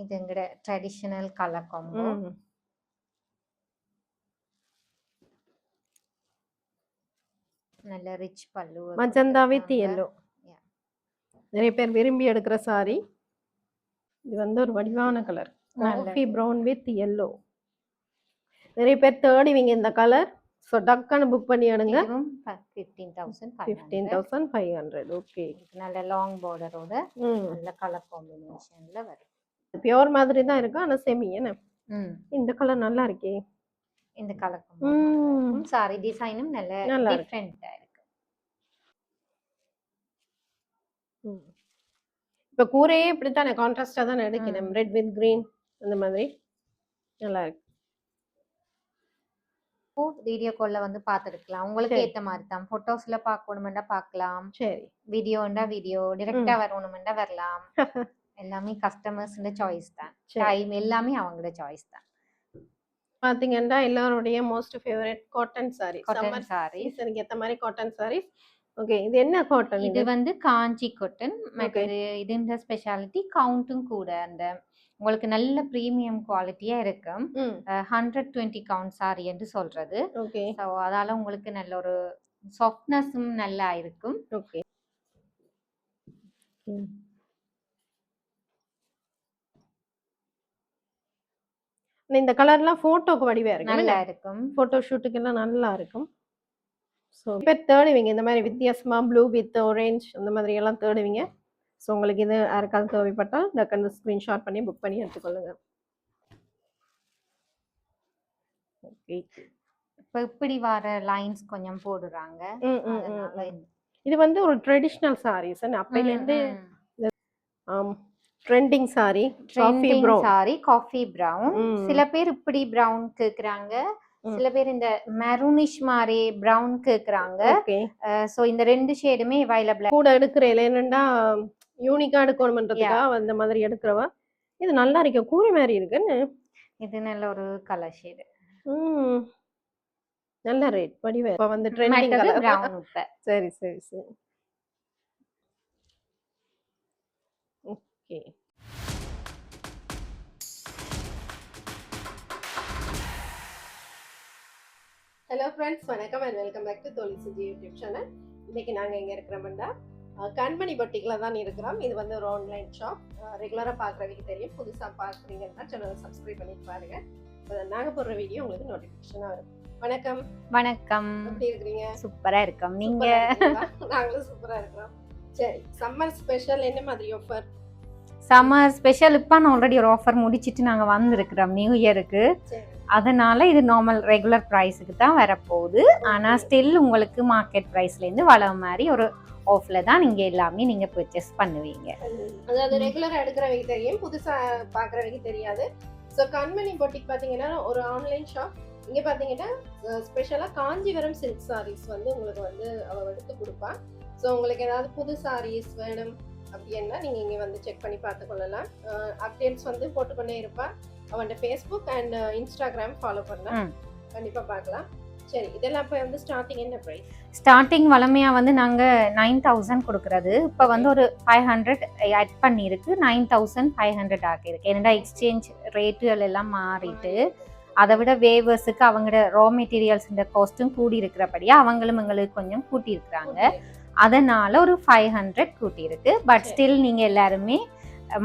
இது எங்கட traditional colour combo. நல்ல ரிச் பல்லு. Magenta with yellow. நிறைய பேர் விரும்பி எடுக்கிற சாரி. இது வந்து ஒரு வடிவான colour. Coffee brown with yellow. நிறைய பேர் தேடுவீங்க இந்த கலர். ஸோ டக்குன்னு புக் பண்ணி எடுங்க. 15,500. ஓகே. நல்ல லாங் பார்டரோட நல்ல கலர் காம்பினேஷன்ல வரும். பியூர் மாதிரி தான் இருக்கு, ஆனா செமி என்ன. இந்த கலர் நல்லா இருக்கே. இந்த கலர் காம்பினேஷன் சாரி டிசைனும் நல்ல டிஃபரெண்டா இருக்கு. இப்போ கூரையே இப்படித்தானே கான்ட்ராஸ்டா தான் எடுக்கணும். ரெட் வித் கிரீன் அந்த மாதிரி நல்லா இருக்கு. வீடியோ கால்ல வந்து பார்த்துக்கலாம். உங்களுக்கு ஏத்த மாதிரி தான். போட்டோஸ்ல பார்க்கணும்னா பார்க்கலாம். சரி. வீடியோண்டா வீடியோ, டைரக்டா வரணும்னா வரலாம். எல்லாமே கஸ்டமர்ஸ்ட சாய்ஸ் தான். டைம் எல்லாமே அவங்களோட சாய்ஸ் தான். பாத்தீங்கன்னா எல்லாரோட most favourite cotton sorry. Summer sorry சீசனுக்கு ஏத்த மாதிரி காட்டன் சாரி. ஓகே, இது என்ன காட்டன்? இது வந்து காஞ்சி காட்டன். இதுன்ற ஸ்பெஷாலிட்டி கவுண்ட்டும் கூட. அந்த உங்களுக்கு நல்ல பிரீமியம் குவாலிட்டியா இருக்கும். 120 கவுண்ட் சாரி என்று சொல்றது. ஓகே. சோ அதால உங்களுக்கு நல்ல ஒரு சாஃப்ட்னஸும் நல்லா இருக்கும். ஓகே. இந்த கலர்லாம் போட்டோக்கு வடிவா இருக்கு. நல்லா இருக்கும். போட்டோ ஷூட்டுக்கு எல்லாம் நல்லா இருக்கும். ஸோ இப்போ தேடுவீங்க இந்த மாதிரி வித்தியாசமா ப்ளூ வித் ஆரஞ்ச் அந்த மாதிரி எல்லாம் தேடுவீங்க. ஸோ உங்களுக்கு இது யாருக்காவது தேவைப்பட்டால் டக்குன்னு ஸ்க்ரீன்ஷாட் பண்ணி புக் பண்ணி எடுத்துக்கொள்ளுங்க. ஓகே. இப்போ இப்படி வர லைன்ஸ் கொஞ்சம் போடுறாங்க. இது வந்து ஒரு ட்ரெடிஷ்னல் சாரீஸ். அப்பையிலேருந்து ட்ரெண்டிங் சாரி. Coffee brown. சில பேர் இப்படி ப்ரௌன் கேக்குறாங்க. சில பேர் இந்த மெரூனிஷ் மாதிரி ப்ரௌன் கேக்குறாங்க. சோ இந்த ரெண்டு ஷேடுமே அவைலபிள். கூட எடுக்கிறேன் என்னன்னா யூனிக்கா எடுக்கணும்ன்றதுக்காக அந்த மாதிரி எடுக்கிறவா. இது நல்லா இருக்கு, கூரை மாதிரி இருக்குன்னு. இது நல்ல ஒரு கலர் ஷேடு. நல்ல ரேட் படிவே. இப்ப வந்து ட்ரெண்டிங் கலர் ப்ரௌன் இப்ப. சரி சரி சரி. ஓகே. ஹலோ ஃப்ரெண்ட்ஸ், வணக்கம் அண்ட் வெல்கம் பேக் டு தோழி சுஜி யூடியூப் சேனல். இன்னைக்கு நாங்கள் எங்கே இருக்கிறோம்னா கண்மணி பொட்டிக்கில் தான் இருக்கிறோம். இது வந்து ஒரு ஆன்லைன் ஷாப். ரெகுலராக பார்க்குறவங்க தெரியும், புதுசாக பார்க்குறீங்கன்னா சேனலை சப்ஸ்கிரைப் பண்ணி பாருங்க. நாங்கள் போடுற வீடியோ உங்களுக்கு நோட்டிஃபிகேஷனாக வரும். வணக்கம். வணக்கம். எப்படி இருக்கிறீங்க? சூப்பராக இருக்கோம். நீங்க? நாங்களும் சூப்பராக இருக்கிறோம். சரி, சம்மர் ஸ்பெஷல் என்ன மாதிரி ஆஃபர்? சம்மர் ஸ்பெஷல் இப்போ நான் ஆல்ரெடி ஒரு ஆஃபர் முடிச்சிட்டு நாங்கள் வந்திருக்கிறோம் நியூ இயருக்கு. அதனால இது நார்மல் ரெகுலர் ப்ரைஸுக்கு தான் வரப்போகுது. ஆனால் ஸ்டில் உங்களுக்கு மார்க்கெட் ப்ரைஸ்லேருந்து வளர மாதிரி ஒரு ஆஃப்ல தான் நீங்கள் எல்லாமே நீங்கள் பர்ச்சேஸ் பண்ணுவீங்க. அதாவது ரெகுலராக எடுக்கிறவங்க தெரியும், புதுசாக பார்க்குறவங்க தெரியாது. ஸோ கண்மணி பொட்டிக் பார்த்தீங்கன்னா ஒரு ஆன்லைன் ஷாப். இங்கே பார்த்தீங்கன்னா ஸ்பெஷலாக காஞ்சிபுரம் சில்க் சாரீஸ் வந்து உங்களுக்கு வந்து அவள் எடுத்து கொடுப்பான். ஸோ உங்களுக்கு ஏதாவது புது சாரீஸ் வேணும் அப்படின்னா நீங்கள் இங்கே வந்து செக் பண்ணி பார்த்துக்கொள்ளலாம். அப்டேட்ஸ் வந்து போட்டுக்கொண்டே இருப்பான். அவன் ஃபேஸ்புக் அண்ட் இன்ஸ்டாகிராம் ஃபாலோ பண்ணலாம், கண்டிப்பாக பார்க்கலாம். சரி, இதெல்லாம் இப்போ வந்து ஸ்டார்டிங் என்ன ப்ரைஸ்? ஸ்டார்டிங் வளமையாக வந்து நாங்கள் 9,000 கொடுக்குறது. இப்போ வந்து ஒரு 500 ஆட் பண்ணியிருக்கு. 9,500 ஆகியிருக்கு. என்னடா எக்ஸ்சேஞ்ச் ரேட்டுகள் எல்லாம் மாறிட்டு அதை விட வேவர்ஸுக்கு அவங்களோட ரா மெட்டீரியல்ஸ் இந்த காஸ்ட்டும் கூடி இருக்கிறபடியா அவங்களும் எங்களுக்கு கொஞ்சம் கூட்டியிருக்கிறாங்க. அதனால ஒரு 500 கூட்டியிருக்கு. பட் ஸ்டில் நீங்கள் எல்லாருமே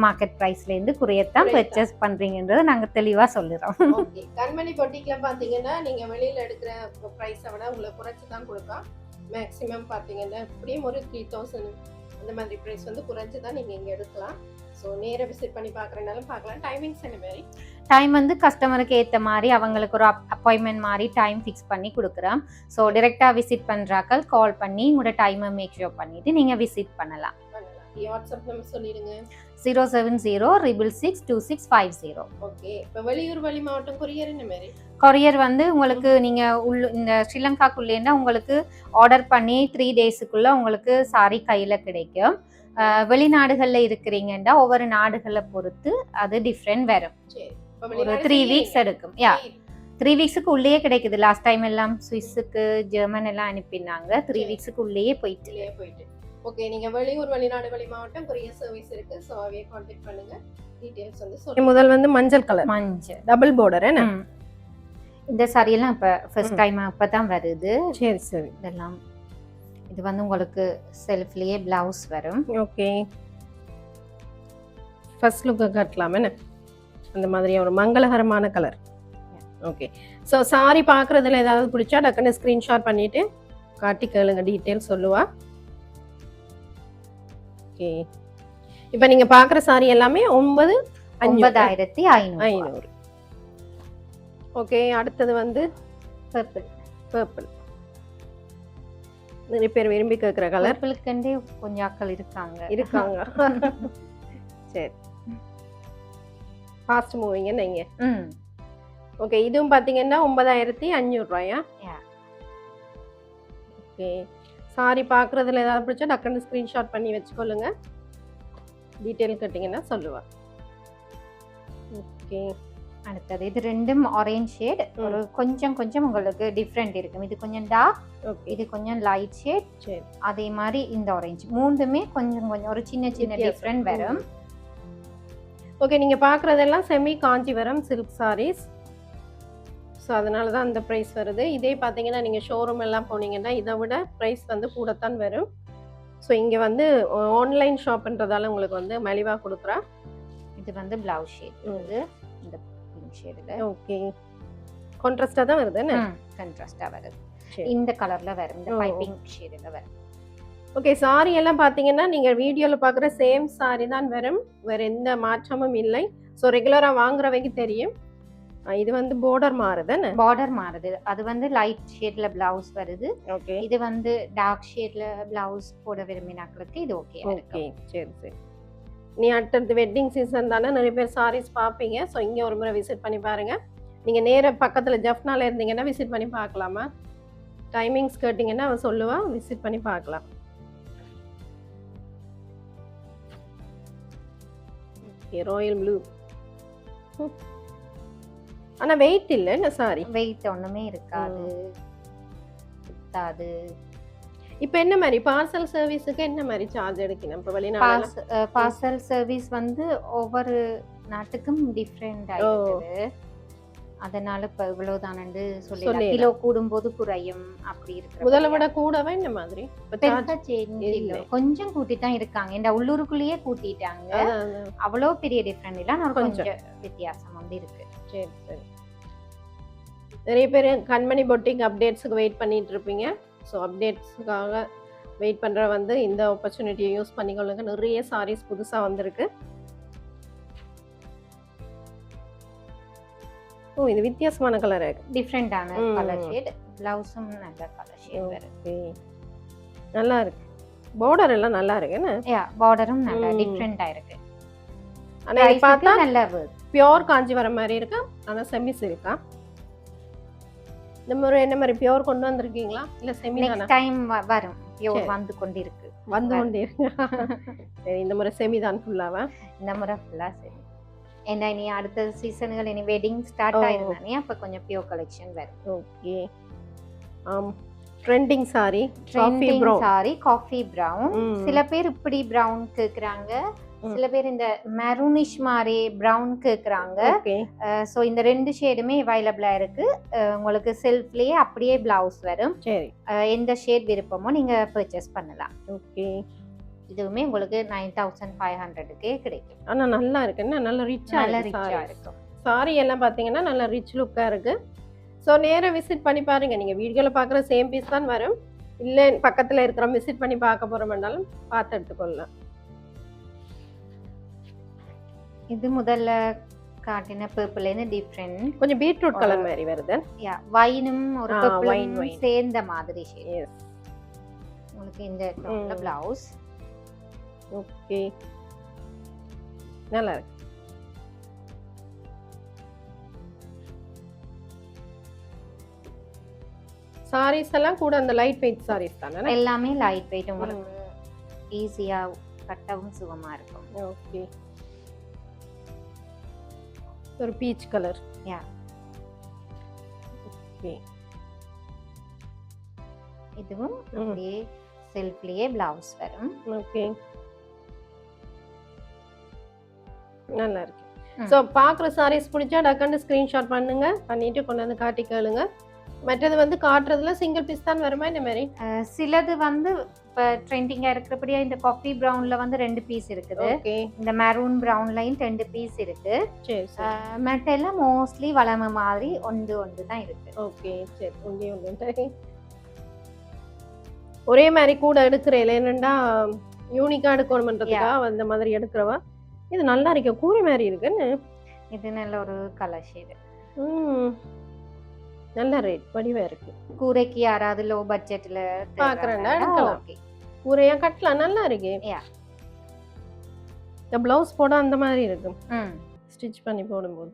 மார்க்கெட் பிரைஸ்லேருந்து குறையத்தான் பர்ச்சேஸ் பண்ணுறீங்கன்றதை நாங்கள் தெளிவாக சொல்லிடுறோம். கண்மணி பொட்டிக்கில் பார்த்தீங்கன்னா நீங்கள் வெளியில் எடுக்கிற ப்ரைஸை விட உங்களுக்கு குறைச்சி தான் கொடுக்கலாம். மேக்ஸிமம் பார்த்தீங்கன்னா எப்படியும் ஒரு 3,000 அந்த மாதிரி ப்ரைஸ் வந்து குறைச்சி தான் நீங்கள் இங்கே எடுக்கலாம். ஸோ நேராக விசிட் பண்ணி பார்க்குறதுனாலும் பார்க்கலாம். டைமிங்ஸ் என்ன மாதிரி? டைம் வந்து கஸ்டமருக்கு ஏற்ற மாதிரி அவங்களுக்கு ஒரு அப்பாயின்மெண்ட் மாதிரி டைம் ஃபிக்ஸ் பண்ணி கொடுக்குறோம். ஸோ டிரெக்டாக விசிட் பண்ணுறாக்கள் கால் பண்ணி உங்களோட டைமை மேக் ஷூர் பண்ணிவிட்டு நீங்கள் விசிட் பண்ணலாம். வாட்ஸ்அப் நம்பர் சொல்லிடுங்க. 070662650. ஓகே. இப்போ வெளியூர் வெளி மாவட்டம் கொரியர் என்ன மாதிரி? கொரியர் வந்து உங்களுக்கு நீங்கள் இந்த ஸ்ரீலங்காக்குள்ளேன்னா உங்களுக்கு ஆர்டர் பண்ணி 3 டேஸுக்குள்ளே உங்களுக்கு சாரி கையில் கிடைக்கும். வெளிநாடுகளில் இருக்கிறீங்கன்னா ஒவ்வொரு நாடுகளை பொறுத்து அது டிஃப்ரெண்ட் வரும். ஒரு 3 வீக்ஸ் எடுக்கும். 3 வீக்ஸுக்கு உள்ளேயே கிடைக்குது. லாஸ்ட் டைம் எல்லாம் சுவிஸுக்கு ஜெர்மன் எல்லாம் அனுப்பினாங்க. 3 வீக்ஸுக்கு உள்ளேயே போயிட்டு. ஓகே, நீங்கள் வெளியூர் வெளிநாடு வெளி மாவட்டம் கொரியர் சர்வீஸ் இருக்குது. ஸோ அவையே கான்டாக்ட் பண்ணுங்கள். டீடைல்ஸ் வந்து சொல்லுங்க. முதல் வந்து மஞ்சள் கலர் மஞ்சள் டபுள் பார்டர் என்ன? இந்த சாரி எல்லாம் இப்ப ஃபர்ஸ்ட் டைம் அப்பதான் வருது. சரி சரி. இதெல்லாம் இது வந்து உங்களுக்கு செல்ஃப்லயே பிளவுஸ் வரும். ஓகே. ஃபர்ஸ்ட் லுக் காட்டலாம் என்ன? அந்த மாதிரி ஒரு மங்களகரமான கலர். ஓகே. ஸோ சாரி பார்க்குறதுல ஏதாவது பிடிச்சா டக்குன்னு ஸ்க்ரீன்ஷாட் பண்ணிட்டு காட்டி கேளுங்க, டீட்டெயில் சொல்லுவா. ஓகே. இப்போ நீங்கள் பார்க்குற சாரி எல்லாமே 9500. ஓகே. அடுத்தது வந்து பர்பிள். பர்பிள் நிறைய பேர் விரும்பி கேட்குற கலர். பர்பிளுக்கண்டே கொஞ்சம் ஆட்கள் இருக்காங்க. சரி. ஃபாஸ்ட் மூவிங் நீங்க. ஓகே. இதுவும் பார்த்தீங்கன்னா 9500 ரூபாயா? ஓகே. சாரி பார்க்குறதுல ஏதாவது பிடிச்சா டக்குன்னு ஸ்க்ரீன்ஷாட் பண்ணி வச்சுக்கொள்ளுங்க, டீட்டெயில் கேட்டிங்கன்னா சொல்லுவா. ஓகே. அடுத்தது இது ரெண்டும் ஆரஞ்சு ஷேட். ஒரு கொஞ்சம் கொஞ்சம் உங்களுக்கு டிஃப்ரெண்ட் இருக்கும். இது கொஞ்சம் டார்க், இது கொஞ்சம் லைட் ஷேட். சரி. அதே மாதிரி இந்த ஆரஞ்சு மூணுமே கொஞ்சம் கொஞ்சம் ஒரு சின்ன சின்ன டிஃப்ரெண்ட் வரும். ஓகே. நீங்கள் பார்க்குறதெல்லாம் semi Kanchipuram silk saris. So அதனால தான் அந்த ப்ரைஸ் வருது. இதே பார்த்தீங்கன்னா நீங்கள் ஷோரூம் எல்லாம் போனீங்கன்னா இதை விட ப்ரைஸ் வந்து கூடத்தான் வரும். ஸோ இங்கே வந்து ஆன்லைன் ஷாப்ன்றதால உங்களுக்கு வந்து மலிவாக கொடுக்குறா. இது வந்து பிளவுஸ் ஷேட் வருது இந்த பிங்க் ஷேடில். ஓகே. கான்ட்ராஸ்டாக தான் வருது என்ன? கான்ட்ராஸ்டாக வருது. இந்த கலரில் வரும், இந்த பைப்பிங் ஷேடில் வரும். ஓகே. சாரி எல்லாம் பார்த்தீங்கன்னா நீங்கள் வீடியோவில் பார்க்குற சேம் சாரி தான் வரும், வேறு எந்த மாற்றமும் இல்லை. ஸோ ரெகுலராக வாங்குறவைக்கு தெரியும். இது வந்து பார்டர் மாறுதுன்னு? பார்டர் மாறுது. அது வந்து லைட் ஷேட்ல பிளவுஸ் வருது. ஓகே. இது வந்து டார்க் ஷேட்ல பிளவுஸ் போட விரும்பினாக்களுக்கு இது ஓகே. ஓகே. சரி சரி. நீ அடுத்தடுத்து வெட்டிங் சீசன் தானே, நிறைய பேர் சாரீஸ் பார்ப்பீங்க. ஸோ இங்கே ஒரு முறை விசிட் பண்ணி பாருங்கள். நீங்கள் நேராக பக்கத்தில் ஜஃப்னால இருந்தீங்கன்னா விசிட் பண்ணி பார்க்கலாமா? டைமிங்ஸ் கேட்டிங்கன்னா அவன் சொல்லுவா, விசிட் பண்ணி பார்க்கலாம். ஓகே. Royal blue. ஆனா வெயிட் இல்ல என்ன சாரி? வெயிட் ஒண்ணுமே இருக்காது, குத்தாது. இப்போ என்ன மாதிரி பார்சல் சர்வீஸுக்கு என்ன மாதிரி சார்ஜ் எடுக்கணும்? இப்போ வெளிநாட்டுல பார்சல் சர்வீஸ் வந்து ஒவ்வொரு நாட்டுக்கும் டிஃப்ரெண்ட் ஆயிடுது. அதனால இப்போ இவ்வளவுதானு சொல்லி கிலோ கூடும்போது குறையும் அப்படி இருக்கு. முதல்ல விட கூடவே இந்த மாதிரி கொஞ்சம் கூட்டி தான் இருக்காங்க. இந்த உள்ளூருக்குள்ளேயே கூட்டிட்டாங்க. அவ்வளோ பெரிய டிஃப்ரெண்ட் இல்லை, ஆனால் கொஞ்சம் வித்தியாசம் வந்து இருக்கு. சரி சரி. நிறைய பேர் கண்மணி பொட்டிக் அப்டேட்ஸுக்கு வெயிட் பண்ணிட்டு இருப்பீங்க. ஸோ அப்டேட்ஸுக்காக வெயிட் பண்ணுற வந்து இந்த ஆப்பர்ச்சுனிட்டியை யூஸ் பண்ணிக்கொள்ளுங்க. நிறைய சாரீஸ் புதுசாக வந்திருக்கு. ஓ, இது வித்தியாசமான கலர் இருக்கு, டிஃப்ரெண்டான கலர் ஷேட். பிளவுஸும் நல்ல கலர் ஷேட் வருது, நல்லா இருக்கு. பார்டர் எல்லாம் நல்லா இருக்கு என்ன? பார்டரும் நல்லா டிஃப்ரெண்டா இருக்கு. ஆனா இது பார்த்தா நல்ல பியூர் காஞ்சிபுரம் மாதிரி இருக்கு. ஆனா செமி சில்கா. இந்த மாதிரி என்ன மாதிரி பியூர் கொண்டு வந்திருக்கீங்களா இல்ல செமி தானா? நெக்ஸ்ட் டைம் வரும். பியூர் வந்து கொண்டிருக்கு. சரி, இந்த முறை செமி தான் ஃபுல்லாவா? இந்த முறை ஃபுல்லா செமி. ஏன்னா இனி அடுத்த சீசன்கள் இனி வெட்டிங் ஸ்டார்ட் ஆயிருந்தானே, அப்ப கொஞ்சம் பியூர் கலெக்ஷன் வரும். Okay. Trending sari, coffee brown. சில பேர் இப்படி பிரவுன் கேக்குறாங்க, சில பேர் இந்த மெரூனிஷ் மாதிரி பிரவுன் கேக்குறாங்க. சோ இந்த ரெண்டு ஷேடுமே அவைலபிளா இருக்கு. உங்களுக்கு செல்ஃப்லயே அப்படியே பிளவுஸ் வரும். சரி, எந்த ஷேட் விருப்பமோ நீங்க பர்ச்சேஸ் பண்ணலாம். ஓகே. இதுவுமே உங்களுக்கு 9500க்கே கிடைக்கும். ஆனா நல்லா இருக்கு, நல்ல ரிச்சா இருக்கும். சாரி எல்லாம் பாத்தீங்கன்னா நல்ல ரிச் லுக்கா இருக்கு. ஸோ நேராக விசிட் பண்ணி பாருங்க. நீங்கள் வீடியோவில் பார்க்குற சேம் பீஸ் தான் வரும். இல்லை பக்கத்தில் இருக்கிறோம் விசிட் பண்ணி பார்க்க போகிறோம்னாலும் பார்த்து எடுத்துக்கொள்ளலாம். இது முதல்ல காட்டின பர்பிள்லேருந்து டிஃப்ரெண்ட், கொஞ்சம் பீட்ரூட் கலர் மாதிரி வருது. வைனும் ஒரு பர்பிளும் சேர்ந்த மாதிரி ஷேட். உங்களுக்கு இந்த பிளவுஸ் ஓகே, நல்லா இருக்கு. சாரீஸ் எல்லாம் கூட அந்த லைட் வெயிட் சாரீஸ் தானே? எல்லாமே லைட் வெயிட், உங்களுக்கு ஈஸியா கட்டவும் சுகமா இருக்கும். ஓகே. ஒரு பீச் கலர். யா, ஓகே. இதுவும் அப்படியே செல்ஃப்லயே பிளவுஸ் வரும். ஓகே, நல்லா இருக்கு. ஸோ பார்க்குற சாரீஸ் பிடிச்சா டக்குன்னு ஸ்க்ரீன்ஷாட் பண்ணுங்க, பண்ணிட்டு கொண்டு வந்து காட்டி கேளுங்க. மற்றது வந்து காட்டுறதுல சிங்கிள் பீஸ் தான் வருமா இந்த மாதிரி? சிலது வந்து இப்போ ட்ரெண்டிங்காக இருக்கிறபடியா இந்த காஃபி ப்ரௌனில் வந்து 2 பீஸ் இருக்குது. ஓகே இந்த மெரூன் ப்ரௌன்லையும் 2 பீஸ் இருக்கு. சரி சரி மற்ற எல்லாம் மோஸ்ட்லி வளமை மாதிரி ஒன்று தான் இருக்கு. ஓகே சரி ஒன்றே ஒரே மாதிரி கூட எடுக்கிறேன் என்னண்டா யூனிக்காக எடுக்கணுமன்றதுக்காக அந்த மாதிரி எடுக்கிறவா. இது நல்லா இருக்கு, கூரை மாதிரி இருக்குன்னு. இது நல்ல ஒரு கலர் ஷேடு. நல்ல ரேட் வடிவா இருக்கு. கூரைக்கு யாராவது லோ பட்ஜெட்ல பாக்குறேன்னா எடுக்கலாம். கூரையா கட்டலாம், நல்லா இருக்கு. இந்த பிளவுஸ் போட அந்த மாதிரி இருக்கு ஸ்டிச் பண்ணி போடும்போது.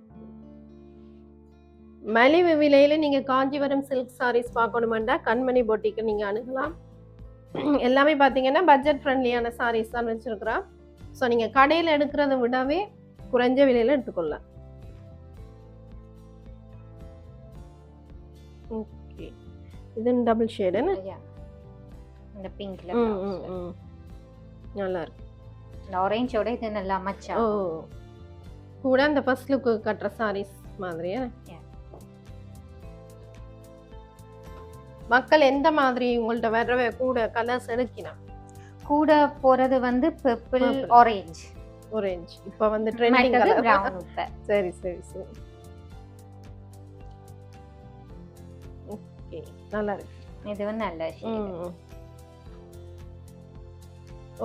மலிவு விலையில நீங்க காஞ்சிபுரம் சில்க் சாரீஸ் பார்க்கணுமெண்டா கண்மணி பொட்டிக்கு நீங்க அணுகலாம். எல்லாமே பாத்தீங்கன்னா பட்ஜெட் ஃப்ரெண்ட்லியான சாரீஸ் தான் வச்சிருக்கிறோம். ஸோ நீங்க கடையில எடுக்கிறத விடவே குறைஞ்ச விலையில எடுத்துக்கொள்ளலாம். ஓகே இது டபுள் ஷேடுன்னு இந்த பிங்க்ல நல்லா இருக்கு. இந்த ஆரஞ்சோட இது நல்லா மச்சா. ஓ கூட அந்த ஃபர்ஸ்ட் லுக் கட்டுற சாரீஸ் மாதிரியா? மக்கள் எந்த மாதிரி உங்கள்ட்ட வர்ற கூட கலர்ஸ் எடுக்கலாம்? கூட போறது வந்து பர்பிள் ஆரஞ்சு. ஆரஞ்சு இப்போ வந்து ட்ரெண்டிங் கலர் பிரவுன் இப்ப. சரி சரி சரி ஓகே நல்லா இருக்கு. இது வந்து நல்ல ஷேட்.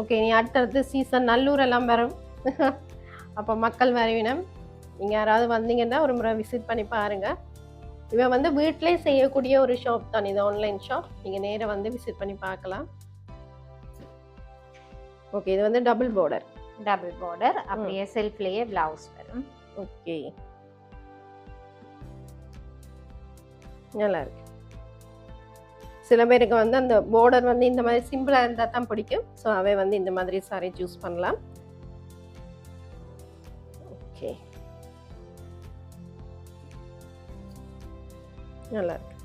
ஓகே நீ அடுத்தடுத்து சீசன் நல்லூர் எல்லாம் வரும். அப்போ மக்கள் வரவினம் நீங்கள் யாராவது வந்தீங்கன்னா ஒரு முறை விசிட் பண்ணி பாருங்க. இவன் வந்து வீட்டிலே செய்யக்கூடிய ஒரு ஷாப் தான் இது, ஆன்லைன் ஷாப். நீங்கள் நேராக வந்து விசிட் பண்ணி பார்க்கலாம். ஓகே இது வந்து டபுள் பார்டர் அப்படியே செல்ஃப்லயே பிளவுஸ் வரும். ஓகே நல்லா இருக்கு. சில பேருக்கு வந்து அந்த பார்டர் வந்து இந்த மாதிரி சிம்பிளா இருந்தா தான் பிடிக்கும். ஸோ அவை வந்து இந்த மாதிரி சாரி சூஸ் பண்ணலாம். ஓகே நல்லா இருக்கு.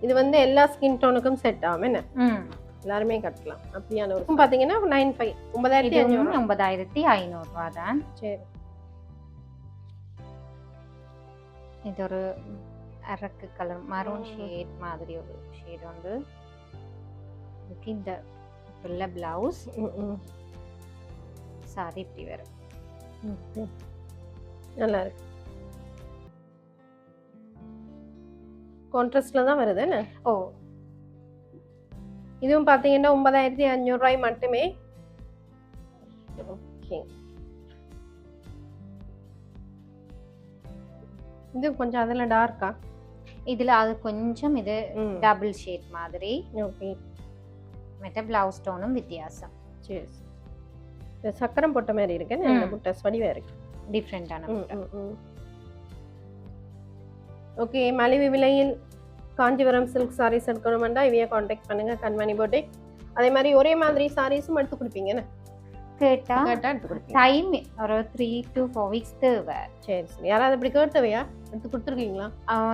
இது வந்து எல்லா ஸ்கின் டோனுக்கும் செட் ஆகும். என்ன எல்லாருமே கட்டலாம். அப்படியான ஒரு பாத்தீங்கன்னா 95 9500 ரூபாய் தான். சரி இது ஒரு அரக்கு கலர் மரூன் ஷேட் மாதிரி ஒரு ஷேட் உண்டு. இதுக்கு இந்த வெள்ளை பிளவுஸ் சாரி இப்படி வரும். நல்லா இருக்கு. கான்ட்ராஸ்ட்ல தான் வருது என்ன? ஓ இதுவும் பாத்தீங்கன்னா 9500 ரூபாய் மட்டுமே. ஓகே இது கொஞ்சம் அதில் டார்க்கா, இதுல அது கொஞ்சம் இது டபுள் ஷேட் மாதிரி. ஓகே மற்ற பிளவுஸ் டோனும் வித்தியாசம். சரி இந்த சக்கரம் போட்ட மாதிரி இருக்கு. இந்த புட்டஸ் வடிவா இருக்கு, டிஃப்ரெண்டான. ஓகே மலிவு விலையில் காஞ்சிபுரம் சில்க் சாரீஸ் எடுக்கணுமெண்டா இவைய காண்டாக்ட் பண்ணுங்க, கண்மணி பொட்டிக். அதே மாதிரி ஒரே மாதிரி சாரீஸும் எடுத்து கொடுப்பீங்கன்னு கேட்டா எடுத்து கொடுப்பீங்க. டைம் ஒரு 3 to 4 வீக்ஸ் தேவை. சரி சரி யாராவது இப்படி கேட்டவையா எடுத்து கொடுத்துருக்கீங்களா?